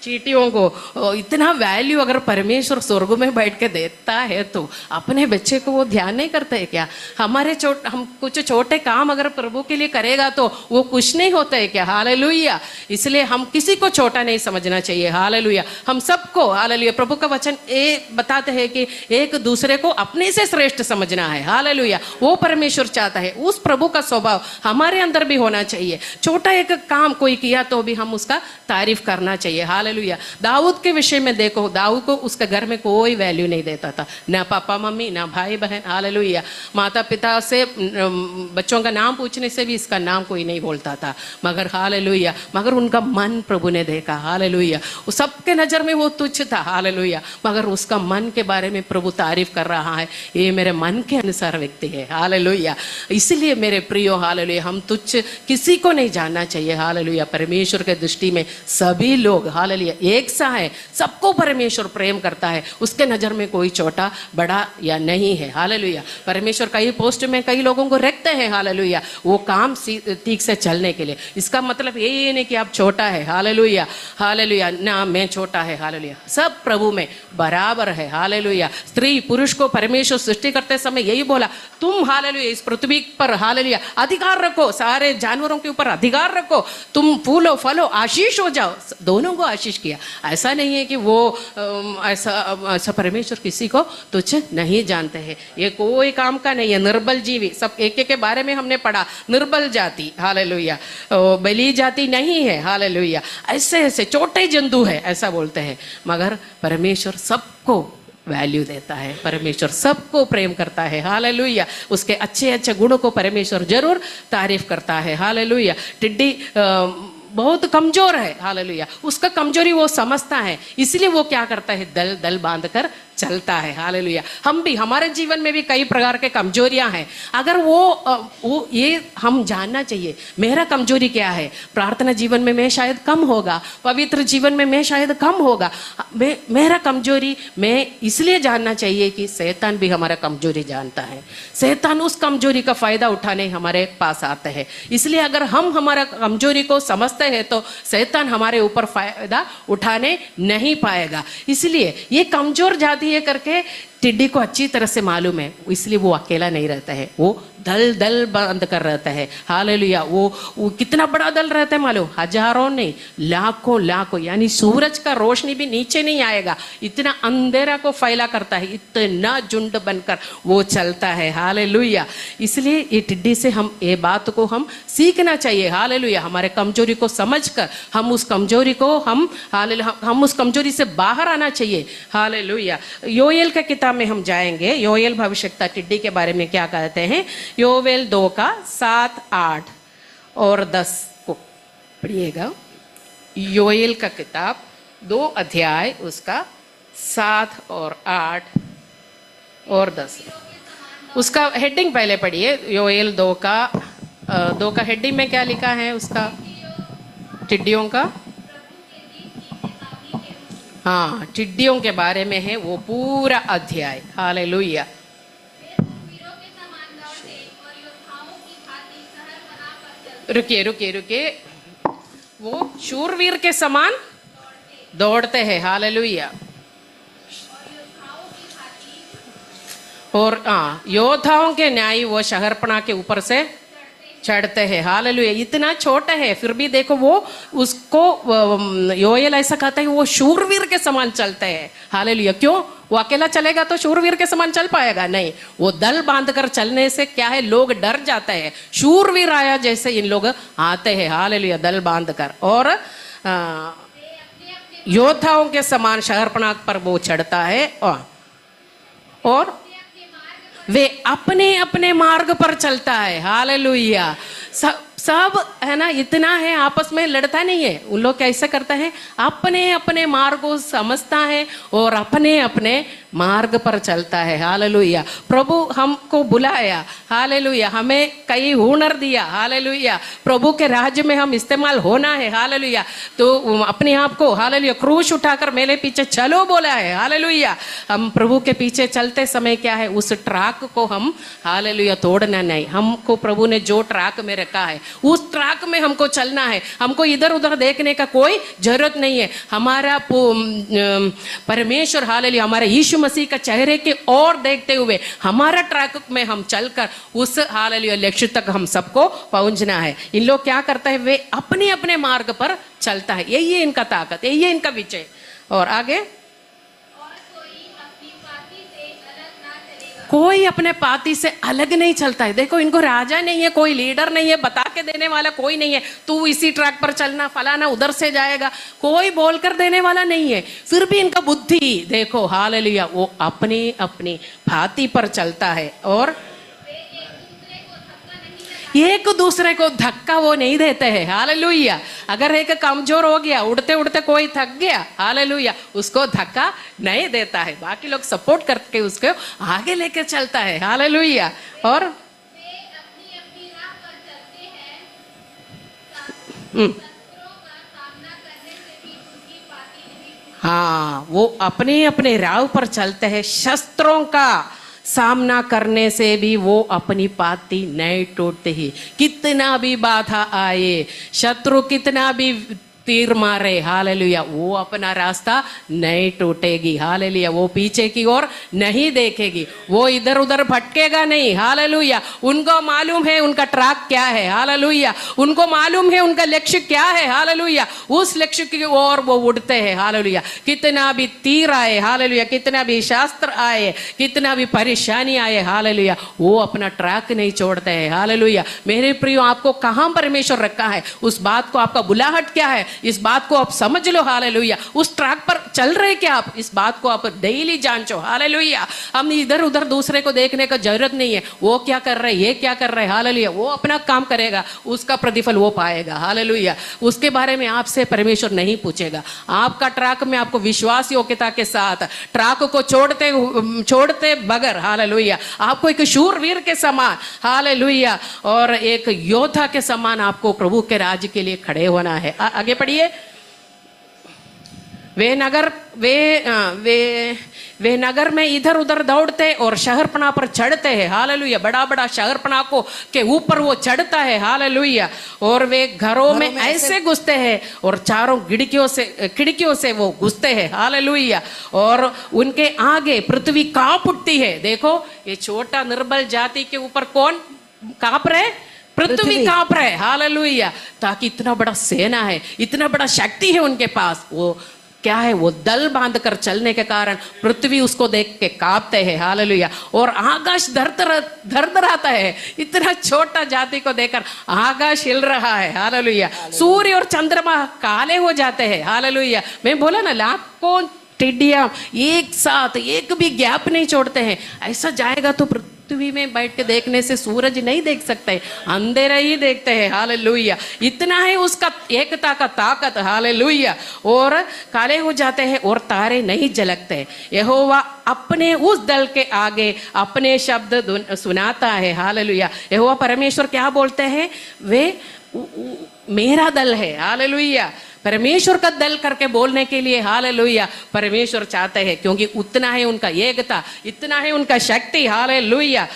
चींटियों को इतना वैल्यू अगर परमेश्वर स्वर्ग में बैठ के देता है तो अपने बच्चे को वो ध्यान नहीं करते है क्या? हम कुछ छोटे काम अगर प्रभु के लिए करेगा तो वो कुछ नहीं होता है क्या? हालेलुया। इसलिए हम किसी को छोटा नहीं समझना चाहिए। हालेलुया। हम सबको, हालेलुया, प्रभु का वचन ये बताते हैं कि एक दूसरे को अपने से श्रेष्ठ समझना है। हालेलुया। वो परमेश्वर चाहता है, उस प्रभु का स्वभाव हमारे अंदर भी होना चाहिए। छोटा एक काम कोई किया तो भी हम उसका तारीफ करना चाहिए। हालेलुया। दाऊद के विषय में देखो, दाऊद को उसके घर में कोई वैल्यू नहीं देता था, ना पापा मम्मी, ना भाई बहन। हालेलुया। माता पिता से बच्चों का नाम पूछने से भी इसका नाम कोई नहीं बोलता था, मगर हालेलुया, मगर उनका मन प्रभु ने देखा। हालेलुया। सबके नज़र में वो तुच्छ था। हालेलुया। मगर उसका मन के बारे में प्रभु तारीफ कर रहा है, ये मेरे मन के अनुसार व्यक्ति है। हालेलुया। इसलिए मेरे प्रियो, हालेलुया, हम तुच्छ किसी को नहीं जानना चाहिए। हालेलुया। परमेश्वर के दृष्टि में सभी लोग, हालेलुया, एक सा है। सबको परमेश्वर प्रेम करता है, उसके नज़र में कोई छोटा बड़ा या नहीं है। हालेलुया। परमेश्वर कई पोस्ट में कई लोगों को रखते हैं। हालेलुया। वो काम ठीक से चलने के लिए। इसका मतलब ये नहीं कि आप छोटा है। हालेलुया। हालेलुया। ना मैं छोटा है। हालेलुया। सब प्रभु में बराबर है। हालेलुया। स्त्री पुरुष को परमेश्वर सृष्टि करते समय यही बोला, तुम, हालेलुया, इस पृथ्वी पर, हालेलुया, अधिकार रखो, सारे जानवरों के ऊपर अधिकार रखो, तुम फूलो फलो, आशीष हो जाओ। दोनों को आशीष किया। ऐसा नहीं है कि वो ऐसा परमेश्वर किसी को तुच्छ नहीं जानते हैं। ये कोई काम का नहीं है। निर्बल जीवी, सब एक एक के बारे में हमने पढ़ा। निर्बल जाति, हालेलुया, बली जाति नहीं है। हालेलुया। ऐसे ऐसे छोटे जंतु है, ऐसा बोलते हैं, मगर परमेश्वर सबको वैल्यू देता है। परमेश्वर सबको प्रेम करता है। हालेलुया। उसके अच्छे अच्छे गुणों को परमेश्वर जरूर तारीफ करता है। हालेलुया। टिड्डी बहुत कमजोर है। हालेलुया। उसका कमजोरी वो समझता है, इसलिए वो क्या करता है, दल दल बांध कर चलता है। हालेलुया। हम भी, हमारे जीवन में भी कई प्रकार के कमजोरियां हैं। अगर वो ये हम जानना चाहिए, मेरा कमजोरी क्या है। प्रार्थना जीवन में मैं शायद कम होगा, पवित्र जीवन में मैं शायद कम होगा। मेरा कमजोरी मैं इसलिए जानना चाहिए कि शैतान भी हमारा कमजोरी जानता है। शैतान उस कमजोरी का फायदा उठाने हमारे पास आते हैं। इसलिए अगर हम हमारा कमजोरी को समझते हैं तो शैतान हमारे ऊपर फायदा उठाने नहीं पाएगा। इसलिए ये कमजोर जाति ये करके टिड्डी को अच्छी तरह से मालूम है, इसलिए वो अकेला नहीं रहता है, वो दल दल बंद कर रहता है। हालेलुया। वो कितना बड़ा दल रहता है मालूम, हजारों नहीं, लाखों लाखों, यानी सूरज का रोशनी भी नीचे नहीं आएगा, इतना अंधेरा को फैला करता है, इतना झुंड बनकर वो चलता है। हालेलुया। इसलिए ये टिड्डी से हम ये बात को हम सीखना चाहिए। हालेलुया। हमारे कमजोरी को समझकर हम उस कमजोरी को हम उस कमजोरी से बाहर आना चाहिए। हालेलुया। योएल का किताब में हम जाएंगे। योएल भविष्यवक्ता टिड्डी के बारे में क्या कहते हैं। योएल 2 का 7, 8 और 10 को पढ़िएगा। योएल का किताब 2 अध्याय उसका 7 और 8 और 10। उसका हेडिंग पहले पढ़िए। योएल 2 का हेडिंग में क्या लिखा है उसका, टिड्डियों का हाँ, टिड्डियों के बारे में है वो पूरा अध्याय। हालेलुया।
वीरों के समान दौड़ते और योद्धाओं की भांति शहर बनाकर चलते।
रुकिए। वो शूरवीर के समान दौड़ते हैं। हालेलुया। और योद्धाओं के न्याय वो शहरपना के ऊपर से चढ़ते हैं। हालेलुया। इतना छोटा है फिर भी देखो वो उसको योएल ऐसा कहता है वो शूरवीर के समान चलते हैं। हालेलुया। क्यों? वो अकेला चलेगा तो शूरवीर के समान चल पाएगा? नहीं, वो दल बांधकर चलने से क्या है, लोग डर जाते हैं। शूरवीर आया जैसे इन लोग आते हैं। हालेलुया। दल बांधकर और योद्धाओं के समान शहरपना पर वो चढ़ता है और वे अपने अपने मार्ग पर चलता है। हालेलुया। सब है ना, इतना है, आपस में लड़ता नहीं है। उन लोग कैसे करता है, अपने अपने मार्ग को समझता है और अपने अपने मार्ग पर चलता है। हालेलुया। प्रभु हमको बुलाया। हालेलुया। हमें कई हुनर दिया। हालेलुया। प्रभु के राज्य में हम इस्तेमाल होना है। हालेलुया। तो अपने आप को हालेलुया क्रूश उठाकर मेरे पीछे चलो बोला है। हालेलुया। हम प्रभु के पीछे चलते समय क्या है, उस ट्रैक को हम हालेलुया तोड़ना नहीं। हमको प्रभु ने जो ट्रैक में रखा है उस ट्रैक में हमको चलना है। हमको इधर उधर देखने का कोई जरूरत नहीं है। हमारा परमेश्वर हालेलुया हमारे यीशु मसीह का चेहरे के और देखते हुए हमारा ट्रैक में हम चलकर उस हालेलुया लक्ष्य तक हम सबको पहुंचना है। इन लोग क्या करते हैं, वे अपने अपने मार्ग पर चलता है। यही है इनका ताकत, यही है इनका विजय। और आगे, कोई अपने पाती से अलग नहीं चलता है। देखो इनको राजा नहीं है, कोई लीडर नहीं है, बता के देने वाला कोई नहीं है, तू इसी ट्रैक पर चलना, फलाना उधर से जाएगा, कोई बोलकर देने वाला नहीं है। फिर भी इनका बुद्धि देखो हालेलुया वो अपनी अपनी भांति पर चलता है और एक दूसरे को धक्का वो नहीं देते हैं। हालेलुया। अगर एक कमजोर हो गया, उड़ते उड़ते कोई थक गया, हालेलुया उसको धक्का नहीं देता है, बाकी लोग सपोर्ट करके उसको आगे लेके चलता है। हालेलुया। और हाँ, वो अपने अपने राह पर चलते हैं, शस्त्रों का सामना करने से भी वो अपनी पाती नहीं टूटते ही। कितना भी बाधा आए, शत्रु कितना भी तीर मारे, हालेलुया वो अपना रास्ता नहीं टूटेगी। हालेलुया वो पीछे की ओर नहीं देखेगी, वो इधर उधर भटकेगा नहीं। हालेलुया उनको मालूम है उनका ट्रैक क्या है। हालेलुया उनको मालूम है उनका लक्ष्य क्या है। हालेलुया उस लक्ष्य की ओर वो उड़ते हैं। हालेलुया कितना भी तीर आए, हालेलुया कितना भी शास्त्र आए, कितना भी परेशानी आए, हालेलुया वो अपना ट्रैक नहीं छोड़ते हैं। हालेलुया मेरे प्रियो, आपको कहाँ परमेश्वर रखा है, उस बात को, आपका बुलाहट क्या है, इस बात को आप समझ लो। हालेलुया उस ट्रैक पर चल रहे क्या आप, इस बात को आप डेली जांचो। हालेलुया हम इधर उधर दूसरे को देखने का जरूरत नहीं है, वो क्या कर रहे, ये क्या कर रहे। हालेलुया वो अपना काम करेगा, उसका प्रतिफल वो पाएगा। हालेलुया उसके बारे में आपसे परमेश्वर नहीं पूछेगा। आपका ट्रैक में आपको विश्वास योग्यता के साथ ट्रैक को छोड़ते बगैर, हालेलुया आपको एक शूरवीर के समान, हालेलुया और एक योद्धा के समान आपको प्रभु के राज्य के लिए खड़े होना है। आगे पढ़िए। वे नगर में इधर उधर दौड़ते और शहरपना पर चढ़ते हैं। हालेलुया बड़ा बड़ा शहरपना को के ऊपर वो चढ़ता है। हालेलुया और वे घरों में ऐसे घुसते हैं और चारों खिड़कियों से वो घुसते हैं। हालेलुया और उनके आगे पृथ्वी कांप उठती है। देखो ये छोटा निर्बल जाति के ऊपर कौन कांप रहे, पृथ्वी कांप रहे। हालेलुया ताकि इतना बड़ा सेना है, इतना बड़ा शक्ति है उनके पास, वो क्या है, वो दल बांध कर चलने के कारण पृथ्वी उसको देख के कांपते हैं। हालेलुया और आकाश धड़धड़ाता है, इतना छोटा जाति को देखकर आकाश हिल रहा है। हालेलुया सूर्य और चंद्रमा काले हो जाते हैं। हालेलुया मैं बोला ना, लाखों टिड्डियां एक साथ एक भी गैप नहीं छोड़ते हैं। ऐसा जाएगा तो पृथ्वी में बैठ के देखने से सूरज नहीं देख सकते, अंधेरा ही देखते हैं। हालेलुया इतना है उसका एकता का ताकत। हालेलुया और काले हो जाते हैं और तारे नहीं झलकते। यहोवा अपने उस दल के आगे अपने शब्द सुनाता है। हालेलुया यहोवा परमेश्वर क्या बोलते हैं, वे मेरा दल है। हालेलुया परमेश्वर का दल करके बोलने के लिए हालेलुया परमेश्वर चाहते हैं, क्योंकि उतना है उनका एकता, इतना है उनका शक्ति। हालेलुया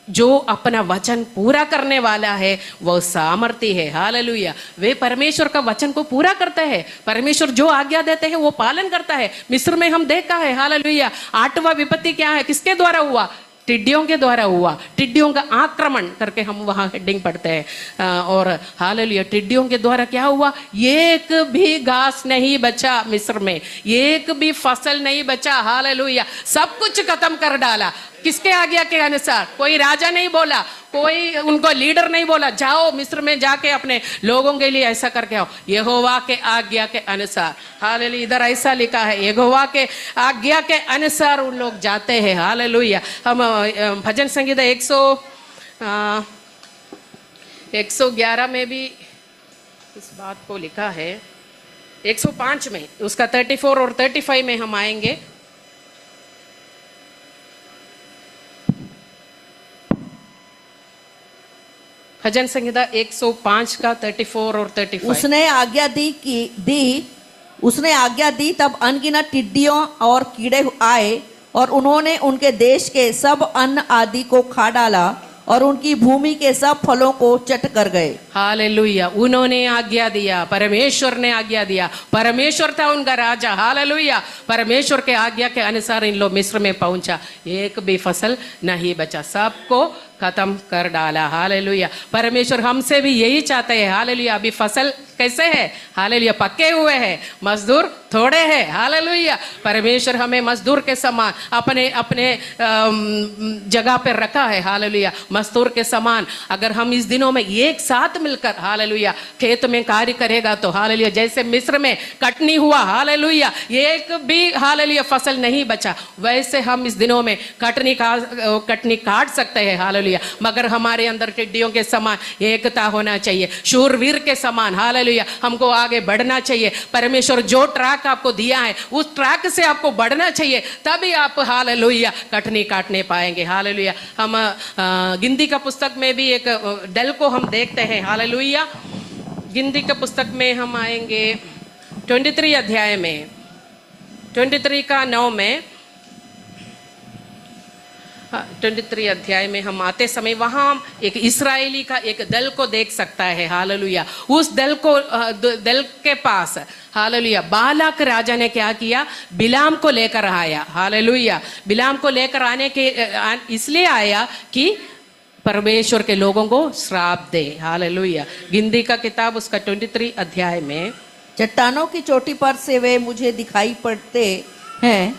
जो अपना वचन पूरा करने वाला है वो सामर्थ्य है। हालेलुया वे परमेश्वर का वचन को पूरा करते हैं। परमेश्वर जो आज्ञा देते हैं वो पालन करता है। मिस्र में हम देखा है हालेलुया 8वां विपत्ति क्या है, किसके द्वारा हुआ? टिड्डियों के द्वारा हुआ। टिड्डियों का आक्रमण करके हम वहां हेडिंग पढ़ते हैं। और हालेलुया टिड्डियों के द्वारा क्या हुआ? एक भी घास नहीं बचा मिस्र में, एक भी फसल नहीं बचा। हालेलुया सब कुछ खत्म कर डाला। किसके आज्ञा के अनुसार? कोई राजा नहीं बोला, कोई उनको लीडर नहीं बोला जाओ मिस्र में जाके अपने लोगों के लिए ऐसा करके आओ। यहोवा के आज्ञा के अनुसार। हालेलुया इधर ऐसा लिखा है यहोवा के आज्ञा के अनुसार उन लोग जाते हैं। हालेलुया हम भजन संगीता 111 में भी इस बात को लिखा है। 105 में उसका 34 और 35 में हम आएंगे। भजन संहिता 105 का 34 और 35।
उसने आज्ञा दी तब अनगिनत टिड्डियों और कीड़े आए और उन्होंने उनके देश के सब अन्न आदि को खा डाला और उनकी भूमि के सब फलों को चट कर गए।
हालेलुया उन्होंने आज्ञा दिया, परमेश्वर ने आज्ञा दिया, परमेश्वर था उनका राजा। हालेलुया परमेश्वर के आज्ञा के अनुसार इन लोग मिस्र में पहुंचा, एक भी फसल नहीं बचा, सबको खत्म कर डाला। हालेलुया परमेश्वर हमसे भी यही चाहते हैं। हालेलुया अभी फसल कैसे है? हालेलुया पक्के हुए हैं, मजदूर थोड़े हैं। हालेलुया परमेश्वर हमें मजदूर के समान अपने अपने जगह पर रखा है। हालेलुया मजदूर के समान अगर हम इस दिनों में एक साथ मिलकर हालेलुया खेत में कार्य करेगा तो हालेलुया जैसे मिस्र में कटनी हुआ हालेलुया एक भी हालेलुया फसल नहीं बचा, वैसे हम इस दिनों में कटनी काट सकते हैं। हालेलुया मगर हमारे अंदर टिड्डियों के समान एकता होना चाहिए, शूरवीर के समान। हालेलुया हमको आगे बढ़ना चाहिए। परमेश्वर जो ट्रैक आपको दिया है उस ट्रैक से आपको बढ़ना चाहिए, तभी आप हालेलुया कटनी काटने पाएंगे। हालेलुया हम गिनती का पुस्तक में भी एक डल को हम देखते हैं। हालेलुया गिनती का पुस्तक में हम आएंगे 23 अध्याय में, 23 का 9 में, 23 अध्याय में हम आते समय वहां एक इस्राएली का एक दल को देख सकता है। हालेलुया उस दल के पास हालेलुया बालाक राजा ने क्या किया? बिलाम को लेकर आया। हालेलुया बिलाम को लेकर आने के इसलिए आया कि परमेश्वर के लोगों को श्राप दे। हालेलुया गिनती का किताब उसका 23 अध्याय में,
चट्टानों की चोटी पर से वे मुझे दिखाई पड़ते हैं,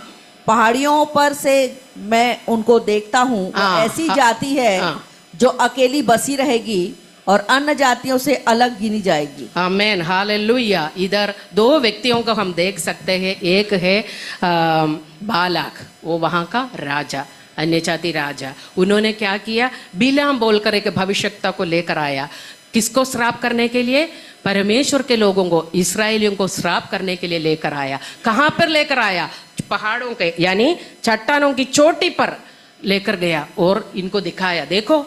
पहाड़ियों पर से मैं उनको देखता हूँ। ऐसी जाति है जो अकेली बसी रहेगी और अन्य जातियों से अलग गिनी जाएगी। आमेन
हालेलुया इधर 2 व्यक्तियों को हम देख सकते हैं। एक है बालाक, वो वहां का राजा, अन्य जाति राजा। उन्होंने क्या किया? बिलाम बोलकर एक भविष्यवक्ता को लेकर आया। किसको श्राप करने के लिए? परमेश्वर के लोगों को, इस्राएलियों को श्राप करने के लिए लेकर आया। कहां पर लेकर आया? पहाड़ों के यानी चट्टानों की चोटी पर लेकर गया और इनको दिखाया, देखो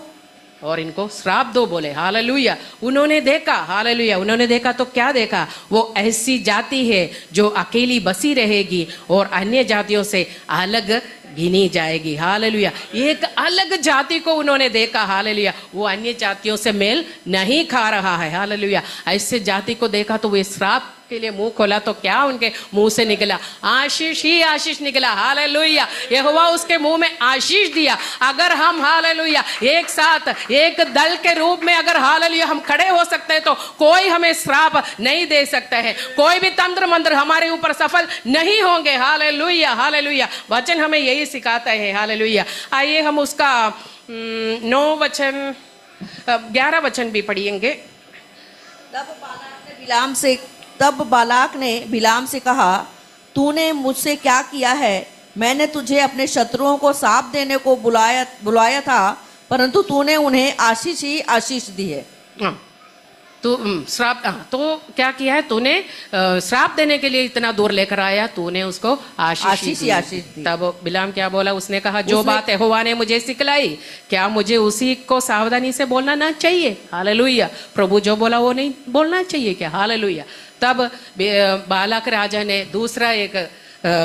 और इनको श्राप दो बोले। हालेलुया उन्होंने देखा। हालेलुया उन्होंने देखा तो क्या देखा? वो ऐसी जाति है जो अकेली बसी रहेगी और अन्य जातियों से अलग गिनी जाएगी। हालेलुया एक अलग जाति को उन्होंने देखा। हालेलुया वो अन्य जातियों से मेल नहीं खा रहा है। हालेलुया ऐसे जाति को देखा तो वे श्राप के लिए मुंह खोला तो क्या उनके मुंह से निकला? आशीष ही आशीष निकला। हालेलुया यहोवा उसके मुंह में आशीष दिया। अगर हम हालेलुया एक साथ एक दल के रूप में अगर हालेलुया हम खड़े हो सकते हैं तो कोई हमें श्राप नहीं दे सकता है, कोई भी तंत्र मंत्र हमारे ऊपर सफल नहीं होंगे। हालेलुया हालेलुया वचन हमें यही सिखाता है। हालेलुया आइए हम उसका 9 वचन 11 वचन भी पढ़ेंगे।
तब बालाक ने बिलाम से कहा, तूने मुझसे क्या किया है? मैंने तुझे अपने शत्रुओं को साप देने को बुलाया था, परंतु तूने उन्हें आशीष ही आशीष दी है।
तो श्राप तो क्या किया है? तूने श्राप देने के लिए इतना दूर लेकर आया, तूने उसको आशीष दी। तब बिलाम क्या बोला? उसने कहा जो बात यहोवा ने मुझे सिखलाई, क्या मुझे उसी को सावधानी से बोलना ना चाहिए? हालेलुया प्रभु जो बोला वो नहीं बोलना चाहिए क्या? हालेलुया तब बालक राजा ने दूसरा एक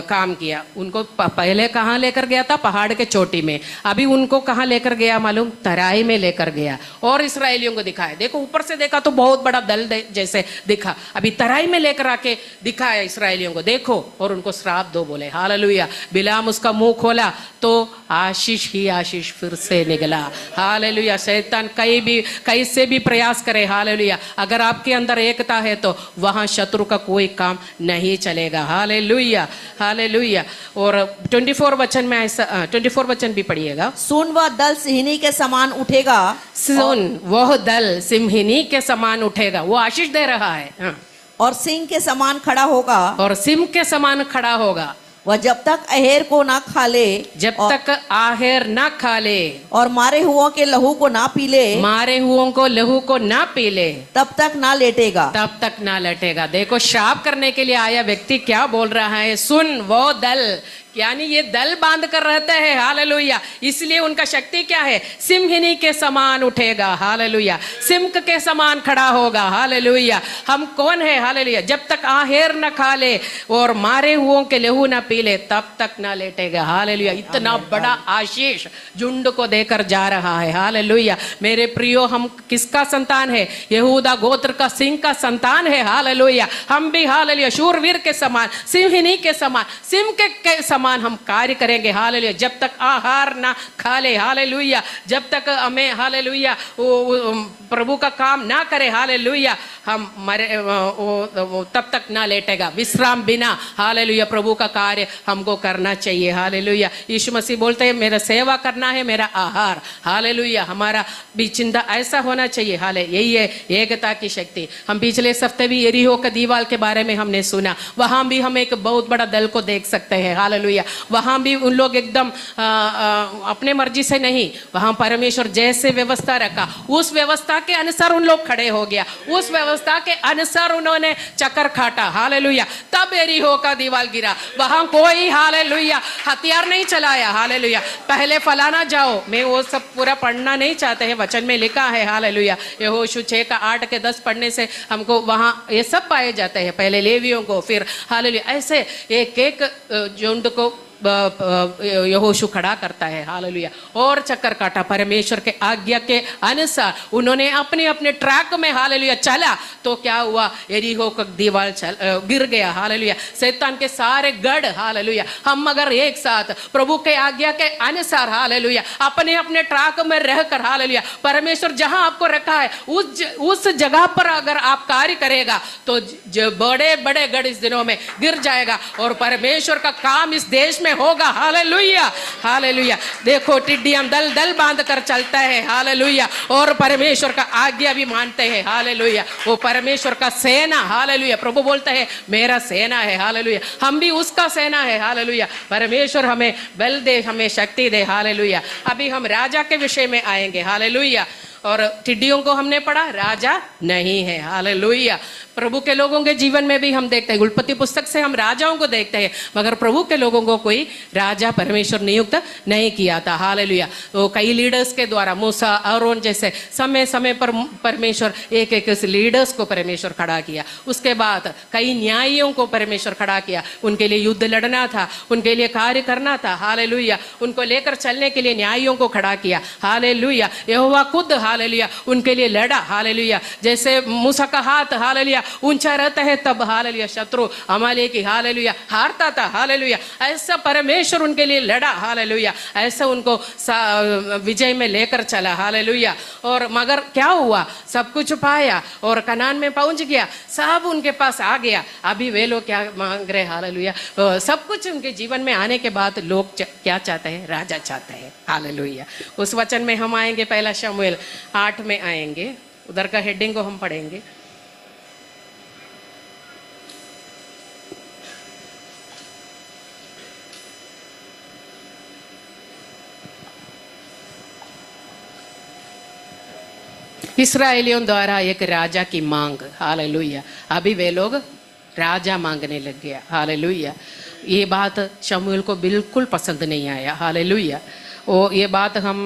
काम किया। उनको पहले कहाँ लेकर गया था? पहाड़ के चोटी में। अभी उनको कहाँ लेकर गया मालूम? तराई में लेकर गया और इसराइलियों को दिखाया। देखो ऊपर से देखा तो बहुत बड़ा दल जैसे दिखा, अभी तराई में लेकर आके दिखाया इसराइलियों को, देखो, और उनको श्राप दो बोले। हालेलुया। बिलाम उसका मुंह खोला तो आशीष ही आशीष फिर से निकला। हालेलुया। शैतान कैसे भी प्रयास करे, हालेलुया, अगर आपके अंदर एकता है तो वहां शत्रु का कोई काम नहीं चलेगा। Hallelujah, hallelujah. और 24 वचन में ऐसा 24 वचन भी पढ़िएगा।
सुन वह दल सिंहनी के समान उठेगा,
सुन वह दल सिंहनी के समान उठेगा। वो आशीष दे रहा है। हाँ।
और सिंह के समान खड़ा होगा,
और सिंह के समान खड़ा होगा।
वह जब तक अहेर को ना खा ले,
जब तक आहेर ना खा ले,
और मारे हुओं के लहू को ना पी ले,
मारे हुओं को लहू को ना पी ले,
तब तक ना लेटेगा।
तब तक ना लटेगा। देखो श्राप करने के लिए आया व्यक्ति क्या बोल रहा है? सुन वो दल, यानी ये दल बांध कर रहते हैं। हालेलुया। इसलिए उनका शक्ति क्या है? सिंहनी के समान उठेगा। हालेलुया। सिंह के समान खड़ा होगा। हालेलुया। हम कौन है? हालेलुया। जब तक आहेर न खा ले और मारे हुओं के लहू न पी ले, तब तक ना लेटेगा। हालेलुया। इतना बड़ा आशीष झुंड को देकर जा रहा है। हालेलुया। मेरे प्रियो, हम किसका संतान है? यहूदा गोत्र का सिंह का संतान है। हालेलुया। हम भी हालेलुया शूरवीर के समान, सिंहनी के समान, सिंह के समान हम कार्य करेंगे। हालेलुया। जब तक आहार ना खा ले, हालेलुया, जब तक हमें हालेलुया प्रभु का काम ना करे, हालेलुया, हम मरे तब तक ना लेटेगा। विश्राम बिना हालेलुया प्रभु का कार्य हमको करना चाहिए। हालेलुया। यीशु मसीह बोलते हैं मेरा सेवा करना है मेरा आहार। हालेलुया। हमारा भी चिंता ऐसा होना चाहिए। हाले यही है एकता की शक्ति। हम पिछले हफ्ते भी यरीहो का दीवाल के बारे में हमने सुना। वहां भी हम एक बहुत बड़ा दल को देख सकते हैं। हालेलुया। वहां भी उन लोग एकदम अपने मर्जी से नहीं, वहां परमेश्वर जैसे व्यवस्था रखा उस व्यवस्था के अनुसार उन लोग खड़े हो गया, उस व्यवस्था के अनुसार उन्होंने चक्कर काटा। हालेलुया। तब यरीहो का दीवार गिरा। वहां कोई हालेलुया हथियार नहीं चलाया। हालेलुया। पहले फलाना जाओ, मैं वो सब पूरा पढ़ना नहीं चाहते हैं, वचन में लिखा है। हालेलुया। यहोशू 6 का 8 के 10 पढ़ने से हमको वहां ये सब पाए जाते हैं। पहले लेवियों को, फिर हालेलुया, ऐसे एक एक झुंड को यहोशू खड़ा करता है। हालेलुया। और चक्कर काटा परमेश्वर के आज्ञा के अनुसार। उन्होंने अपने अपने ट्रैक में हालेलुया चला तो क्या हुआ? यरीहो का दीवार गिर गया। हालेलुया। शैतान के सारे गढ़, हालेलुया, हम अगर एक साथ प्रभु के आज्ञा के अनुसार हालेलुया अपने अपने ट्रैक में रहकर हालेलुया परमेश्वर जहां आपको रखा है उस जगह पर अगर आप कार्य करेगा तो जो बड़े बड़े गढ़ इस दिनों में गिर जाएगा और परमेश्वर का काम इस देश में होगा। हालेलुया। हालेलुया। देखो टिड्डियां दल दल बांध कर चलता है। हालेलुया। और परमेश्वर का आज्ञा भी मानते हैं। हालेलुया। वो परमेश्वर का सेना। हालेलुया। प्रभु बोलता है मेरा सेना है। हालेलुया। हम भी उसका सेना है। हालेलुया। परमेश्वर हमें बल दे, हमें शक्ति दे। हालेलुया। अभी हम राजा के विषय में आएंगे। हालेलुया। और टिड्डियों को हमने पढ़ा, राजा नहीं है। हालेलुया। प्रभु के लोगों के जीवन में भी हम देखते हैं, उत्पत्ति पुस्तक से हम राजाओं को देखते हैं, मगर प्रभु के लोगों को कोई राजा परमेश्वर नियुक्त नहीं किया था। हालेलुया। तो कई लीडर्स के द्वारा, मूसा, आरोन जैसे समय समय पर परमेश्वर एक एक लीडर्स को परमेश्वर खड़ा किया। उसके बाद कई न्यायियों को परमेश्वर खड़ा किया। उनके लिए युद्ध लड़ना था, उनके लिए कार्य करना था। हालेलुया। उनको लेकर चलने के लिए न्यायियों को खड़ा किया। हालेलुया। यहोवा खुद हालेलुया उनके लिए लड़ा। हालेलुया। जैसे मूसा का हाथ हालेलुया ऊंचा रहता है तब हालेलुया शत्रु अमालेकी हालेलुया हारता था। हालेलुया। ऐसा परमेश्वर उनके लिए लड़ा। हालेलुया। ऐसा उनको विजय में लेकर चला। हालेलुया। और मगर क्या हुआ? सब कुछ पाया और कनान में पहुंच गया, सब उनके पास आ गया। अभी वे लोग क्या मांग रहे? हालेलुया। सब कुछ उनके जीवन में आने के बाद लोग क्या चाहते हैं? राजा चाहते हैं। हालेलुया। उस वचन में हम आएंगे, पहला शमूएल 8 में आएंगे, उधर का हेडिंग को हम पढ़ेंगे। इस्राएलियों द्वारा एक राजा की मांग। हालेलुया। अभी वे लोग राजा मांगने लग गया। हालेलुया। ये बात शमूएल को बिल्कुल पसंद नहीं आया। हालेलुया। वो ये बात हम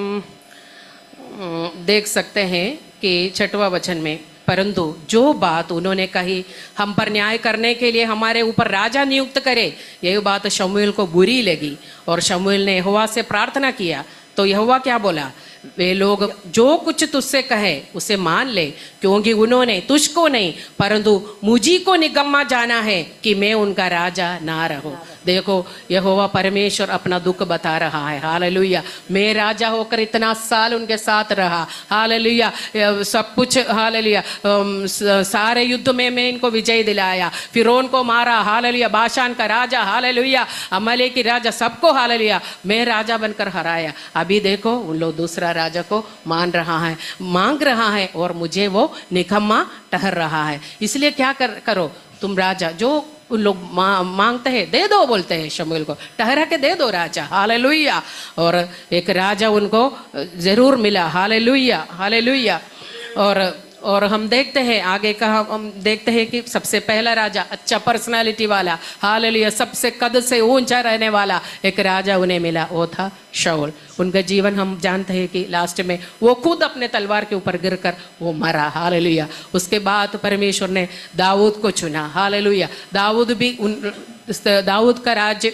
देख सकते हैं कि 6वां वचन में परंतु जो बात उन्होंने कही हम पर न्याय करने के लिए हमारे ऊपर राजा नियुक्त करे, यही बात शमूएल को बुरी लगी और शमूएल ने यहोवा से प्रार्थना किया। तो यहोवा क्या बोला, वे लोग जो कुछ तुझसे कहे उसे मान ले, क्योंकि उन्होंने तुझको नहीं परंतु मुझी को निकम्मा जाना है कि मैं उनका राजा ना रहूं। देखो यहोवा परमेश्वर अपना दुख बता रहा है। हालेलुया, मैं राजा होकर इतना साल उनके साथ रहा। हालेलुया, सब कुछ हालेलुया, सारे युद्ध में मैं इनको विजय दिलाया, फिरौन को मारा। हालेलुया, बाशान का राजा, हालेलुया, अमले की राजा, सबको हालेलुया मैं राजा बनकर हराया। अभी देखो उन लोग दूसरा राजा को मांग रहा है और मुझे वो निकम्मा ठहर रहा है। इसलिए क्या करो तुम राजा, जो उन लोग मांगते हैं दे दो, बोलते हैं शमूएल को, ठहरा के दे दो राजा। हालेलुया, और एक राजा उनको जरूर मिला। Hallelujah, hallelujah. और हम देखते हैं आगे का, हम देखते हैं कि सबसे पहला राजा अच्छा पर्सनालिटी वाला, हालेलुया, सबसे कद से ऊंचा रहने वाला एक राजा उन्हें मिला, वो था शाऊल। उनका जीवन हम जानते हैं कि लास्ट में वो खुद अपने तलवार के ऊपर गिरकर वो मरा। हालेलुया, उसके बाद परमेश्वर ने दाऊद को चुना। हालेलुया, दाऊद का राज्य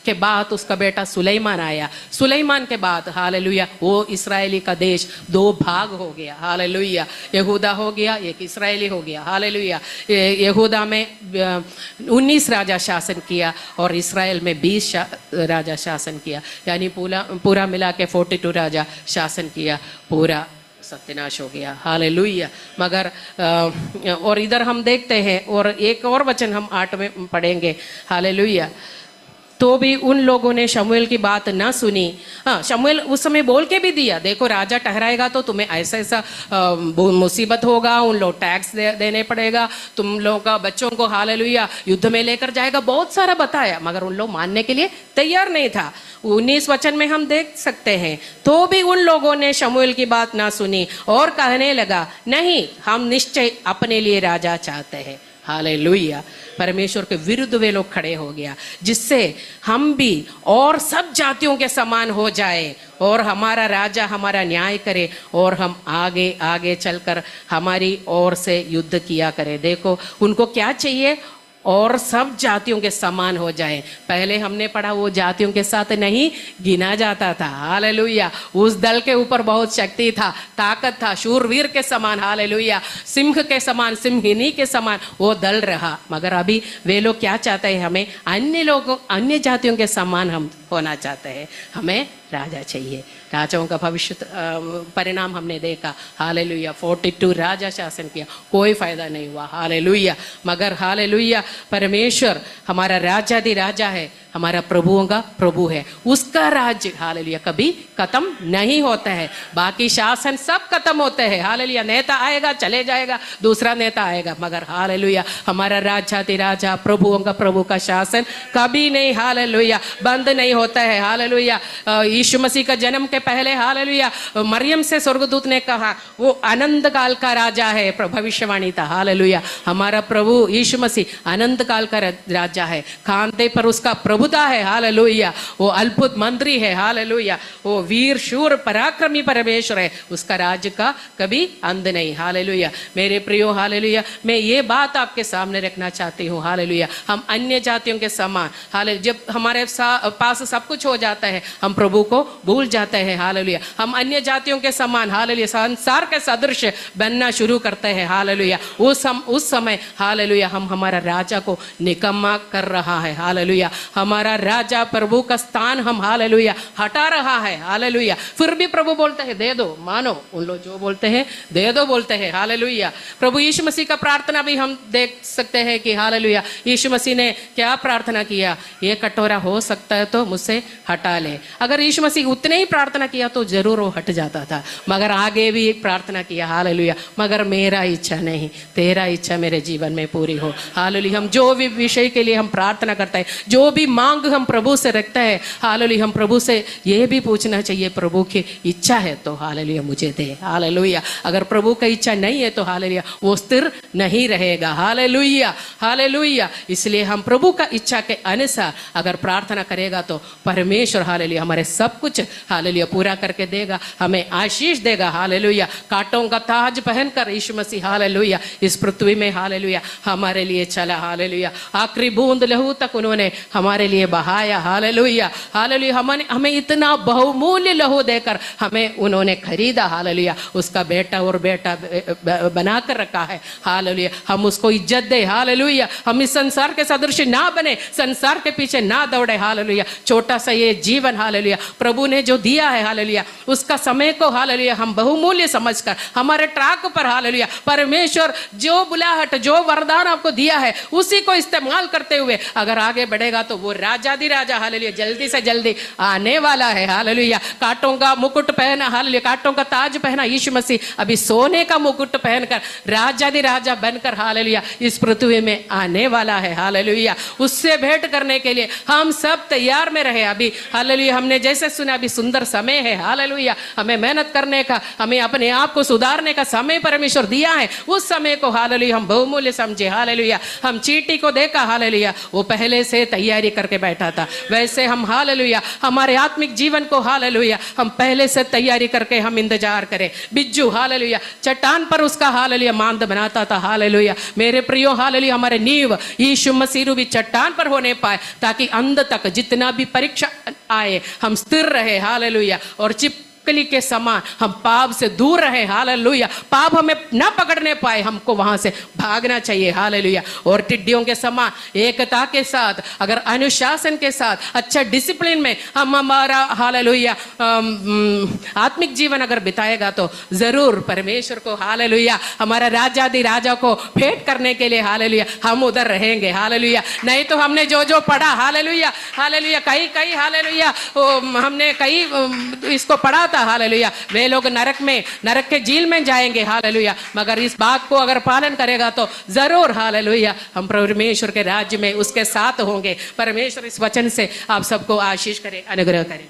के बाद उसका बेटा सुलेमान आया। सुलेमान के बाद हालेलुया वो इस्राएली का देश दो भाग हो गया। हालेलुया, यहूदा हो गया, एक इस्राएली हो गया। हालेलुया, यहूदा में 19 राजा शासन किया और इस्राएल में 20 राजा शासन किया, यानी पूरा मिला के 42 राजा शासन किया। पूरा सत्यानाश हो गया। हालेलुया। मगर और इधर हम देखते हैं, और एक और वचन हम 8 में पढ़ेंगे। हालेलुया, तो भी उन लोगों ने शमूएल की बात न सुनी। हाँ, शमूएल उस समय बोल के भी दिया, देखो राजा ठहराएगा तो तुम्हें ऐसा ऐसा मुसीबत होगा, उन लोग टैक्स देने पड़ेगा, तुम लोगों का बच्चों को हालेलुया युद्ध में लेकर जाएगा, बहुत सारा बताया, मगर उन लोग मानने के लिए तैयार नहीं था। 19 वचन में हम देख सकते हैं, तो भी उन लोगों ने शमूएल की बात ना सुनी और कहने लगा, नहीं, हम निश्चय अपने लिए राजा चाहते हैं। हालेलुया, परमेश्वर के विरुद्ध वे लोग खड़े हो गया, जिससे हम भी और सब जातियों के समान हो जाए और हमारा राजा हमारा न्याय करे और हम आगे आगे चलकर हमारी ओर से युद्ध किया करे। देखो उनको क्या चाहिए, और सब जातियों के समान हो जाए। पहले हमने पढ़ा वो जातियों के साथ नहीं गिना जाता था। हालेलुया, उस दल के ऊपर बहुत शक्ति था, ताकत था, शूरवीर के समान, हालेलुया, सिंह के समान, सिंहिनी के समान वो दल रहा। मगर अभी वे लोग क्या चाहते हैं, हमें अन्य जातियों के समान हम होना चाहते हैं, हमें राजा चाहिए। राजाओं का भविष्य परिणाम हमने देखा। हालेलुया, 42 राजा शासन किया, कोई फायदा नहीं हुआ। हालेलुया, मगर हालेलुया परमेश्वर हमारा राजा है, हमारा प्रभुओं का प्रभु है, उसका राज्य हालेलुया कभी खत्म नहीं होता है। बाकी शासन सब खत्म होते हैं। हालेलुया, नेता आएगा चले जाएगा, दूसरा नेता आएगा, मगर हालेलुया हमारा राजा प्रभुओं का प्रभु का शासन कभी नहीं हालेलुया बंद नहीं होता है। हालेलुया, यीशु मसीह का जन्म के पहले हालेलुया मरियम से स्वर्गदूत ने कहा वो अनंत काल का राजा है, भविष्यवाणी था। हालेलुया, हमारा प्रभु यीशु मसीह अनंत काल का राजा है, खानते पर उसका प्रभुता है। हालेलुया, वो अद्भुत मंत्री है। हालेलुया, वो वीर शूर पराक्रमी परमेश्वर है, उसका राज्य का कभी अंत नहीं। हालेलुया, मेरे प्रियो हालेलुया, मैं ये बात आपके सामने रखना चाहती हूँ। हालेलुया, हम अन्य जातियों के समान, हालेलुया, जब हमारे पास सब कुछ हो जाता है हम प्रभु को भूल जाते हैं। हालेलुया, हम अन्य जातियों के समान हालेलुया संसार के सदृश बनना शुरू करते हैं। हालेलुया, उस समय हालेलुया हम हमारा राजा को निकम्मा कर रहा है। हालेलुया, हमारा राजा प्रभु का स्थान हम हालेलुया हटा रहा है। हालेलुया, फिर भी प्रभु बोलते हैं दे दो, मानो, उन लोग जो बोलते हैं दे दो बोलते हैं। हालेलुया, प्रभु यीशु मसीह का प्रार्थना भी हम देख सकते हैं कि हालेलुया यीशु मसीह ने क्या प्रार्थना किया, ये कटोरा हो सकता है तो मुझसे हटा ले। अगर यीशु मसीह उतने ही प्रार्थना किया तो जरूर वो हट जाता था, मगर आगे भी एक प्रार्थना किया, हालेलुया, मगर मेरा इच्छा नहीं तेरा इच्छा मेरे जीवन में पूरी हो। हालेलुया, हम जो भी विषय के लिए हम प्रार्थना करते हैं, जो भी मांग हम प्रभु से रखते हैं, हालेलुया हम प्रभु से ये भी पूछना चाहिए प्रभु की इच्छा है तो हालेलुया मुझे दे। हालेलुया, अगर प्रभु की इच्छा नहीं है तो हालेलुया वो स्थिर नहीं रहेगा। हालेलुया, हालेलुया, इसलिए हम प्रभु का इच्छा के अनुसार अगर प्रार्थना करेगा तो परमेश्वर हालेलुया हमारे सब सब कुछ हालेलुया पूरा करके देगा, हमें आशीष देगा। हालेलुया, कांटों का ताज पहनकर यीशु मसीह हालेलुया इस पृथ्वी में हालेलुया हमारे लिए चला। हालेलुया, आखिरी बूंद लहू तक उन्होंने हमारे लिए बहाया। हालेलुया, हालेलुया, हमें इतना बहुमूल्य लहू देकर हमें उन्होंने खरीदा। हालेलुया, उसका बेटा और बेटा बना कर रखा है। हालेलुया, हम उसको इज्जत दे। हालेलुया, हम इस संसार के सदृश ना बने, संसार के पीछे ना दौड़े। हालेलुया, छोटा सा ये जीवन हालेलुया प्रभु ने जो दिया है हालेलुया उसका समय को हालेलुया हम बहुमूल्य समझकर हमारे ट्रैक पर हालेलुया परमेश्वर जो बुलाहट जो वरदान आपको दिया है उसी को इस्तेमाल करते हुए अगर आगे बढ़ेगा तो वो राजाधि राजा हालेलुया जल्दी से जल्दी आने वाला है। हालेलुया, कांटों का मुकुट पहना, हालेलुया कांटों का ताज पहना यीशु मसीह अभी सोने का मुकुट पहनकर राजाधि राजा बनकर हालेलुया इस पृथ्वी में आने वाला है। हालेलुया, उससे भेंट करने के लिए हम सब तैयार में रहे। अभी हालेलुया हमने जैसे सुना अभी सुंदर समय है। हालेलुया, हमें मेहनत करने का, हमें अपने आप को सुधारने का समय परमेश्वर दिया है। उस समय को हालेलुया हम बहुमूल्य समझे। हालेलुया, हम चींटी को देखा हालेलुया वो पहले से तैयारी करके बैठा था, वैसे हम हालेलुया हमारे आत्मिक जीवन को हालेलुया हम पहले से तैयारी करके हम इंतजार करें। बिज्जू हालेलुया चट्टान पर उसका हालेलुया मांद बनाता था। हालेलुया मेरे प्रियो हालेलुया हमारे नींव यीशु मसीह भी चट्टान पर होने पाए ताकि अंत तक जितना भी परीक्षा आए हम स्थिर रहे। हालेलुया, और छिपकली के समान हम पाप से दूर रहे। हालेलुया, पाप हमें ना पकड़ने पाए, हमको वहां से भागना चाहिए। हालेलुया, और टिड्डियों के समान एकता के साथ अगर अनुशासन के साथ अच्छा डिसिप्लिन में हम हमारा हालेलुया आत्मिक जीवन अगर बिताएगा तो जरूर परमेश्वर को हालेलुया हमारा राजाधि राजा को भेंट करने के लिए हालेलुया हम उधर रहेंगे। हालेलुया, नहीं तो हमने जो जो पढ़ा हालेलुया हालेलुया कई हालेलुया हमने कई इसको पढ़ा था हालेलुया वे लोग नरक के झील में जाएंगे। हालेलुया, मगर इस बात को अगर पालन करेगा तो जरूर हालेलुया हम परमेश्वर के राज्य में उसके साथ होंगे। परमेश्वर इस वचन से आप सबको आशीष करे, अनुग्रह करे।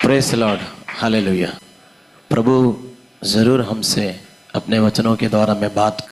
Press Lord, hallelujah. प्रभु जरूर हमसे अपने वचनों के द्वारा में बात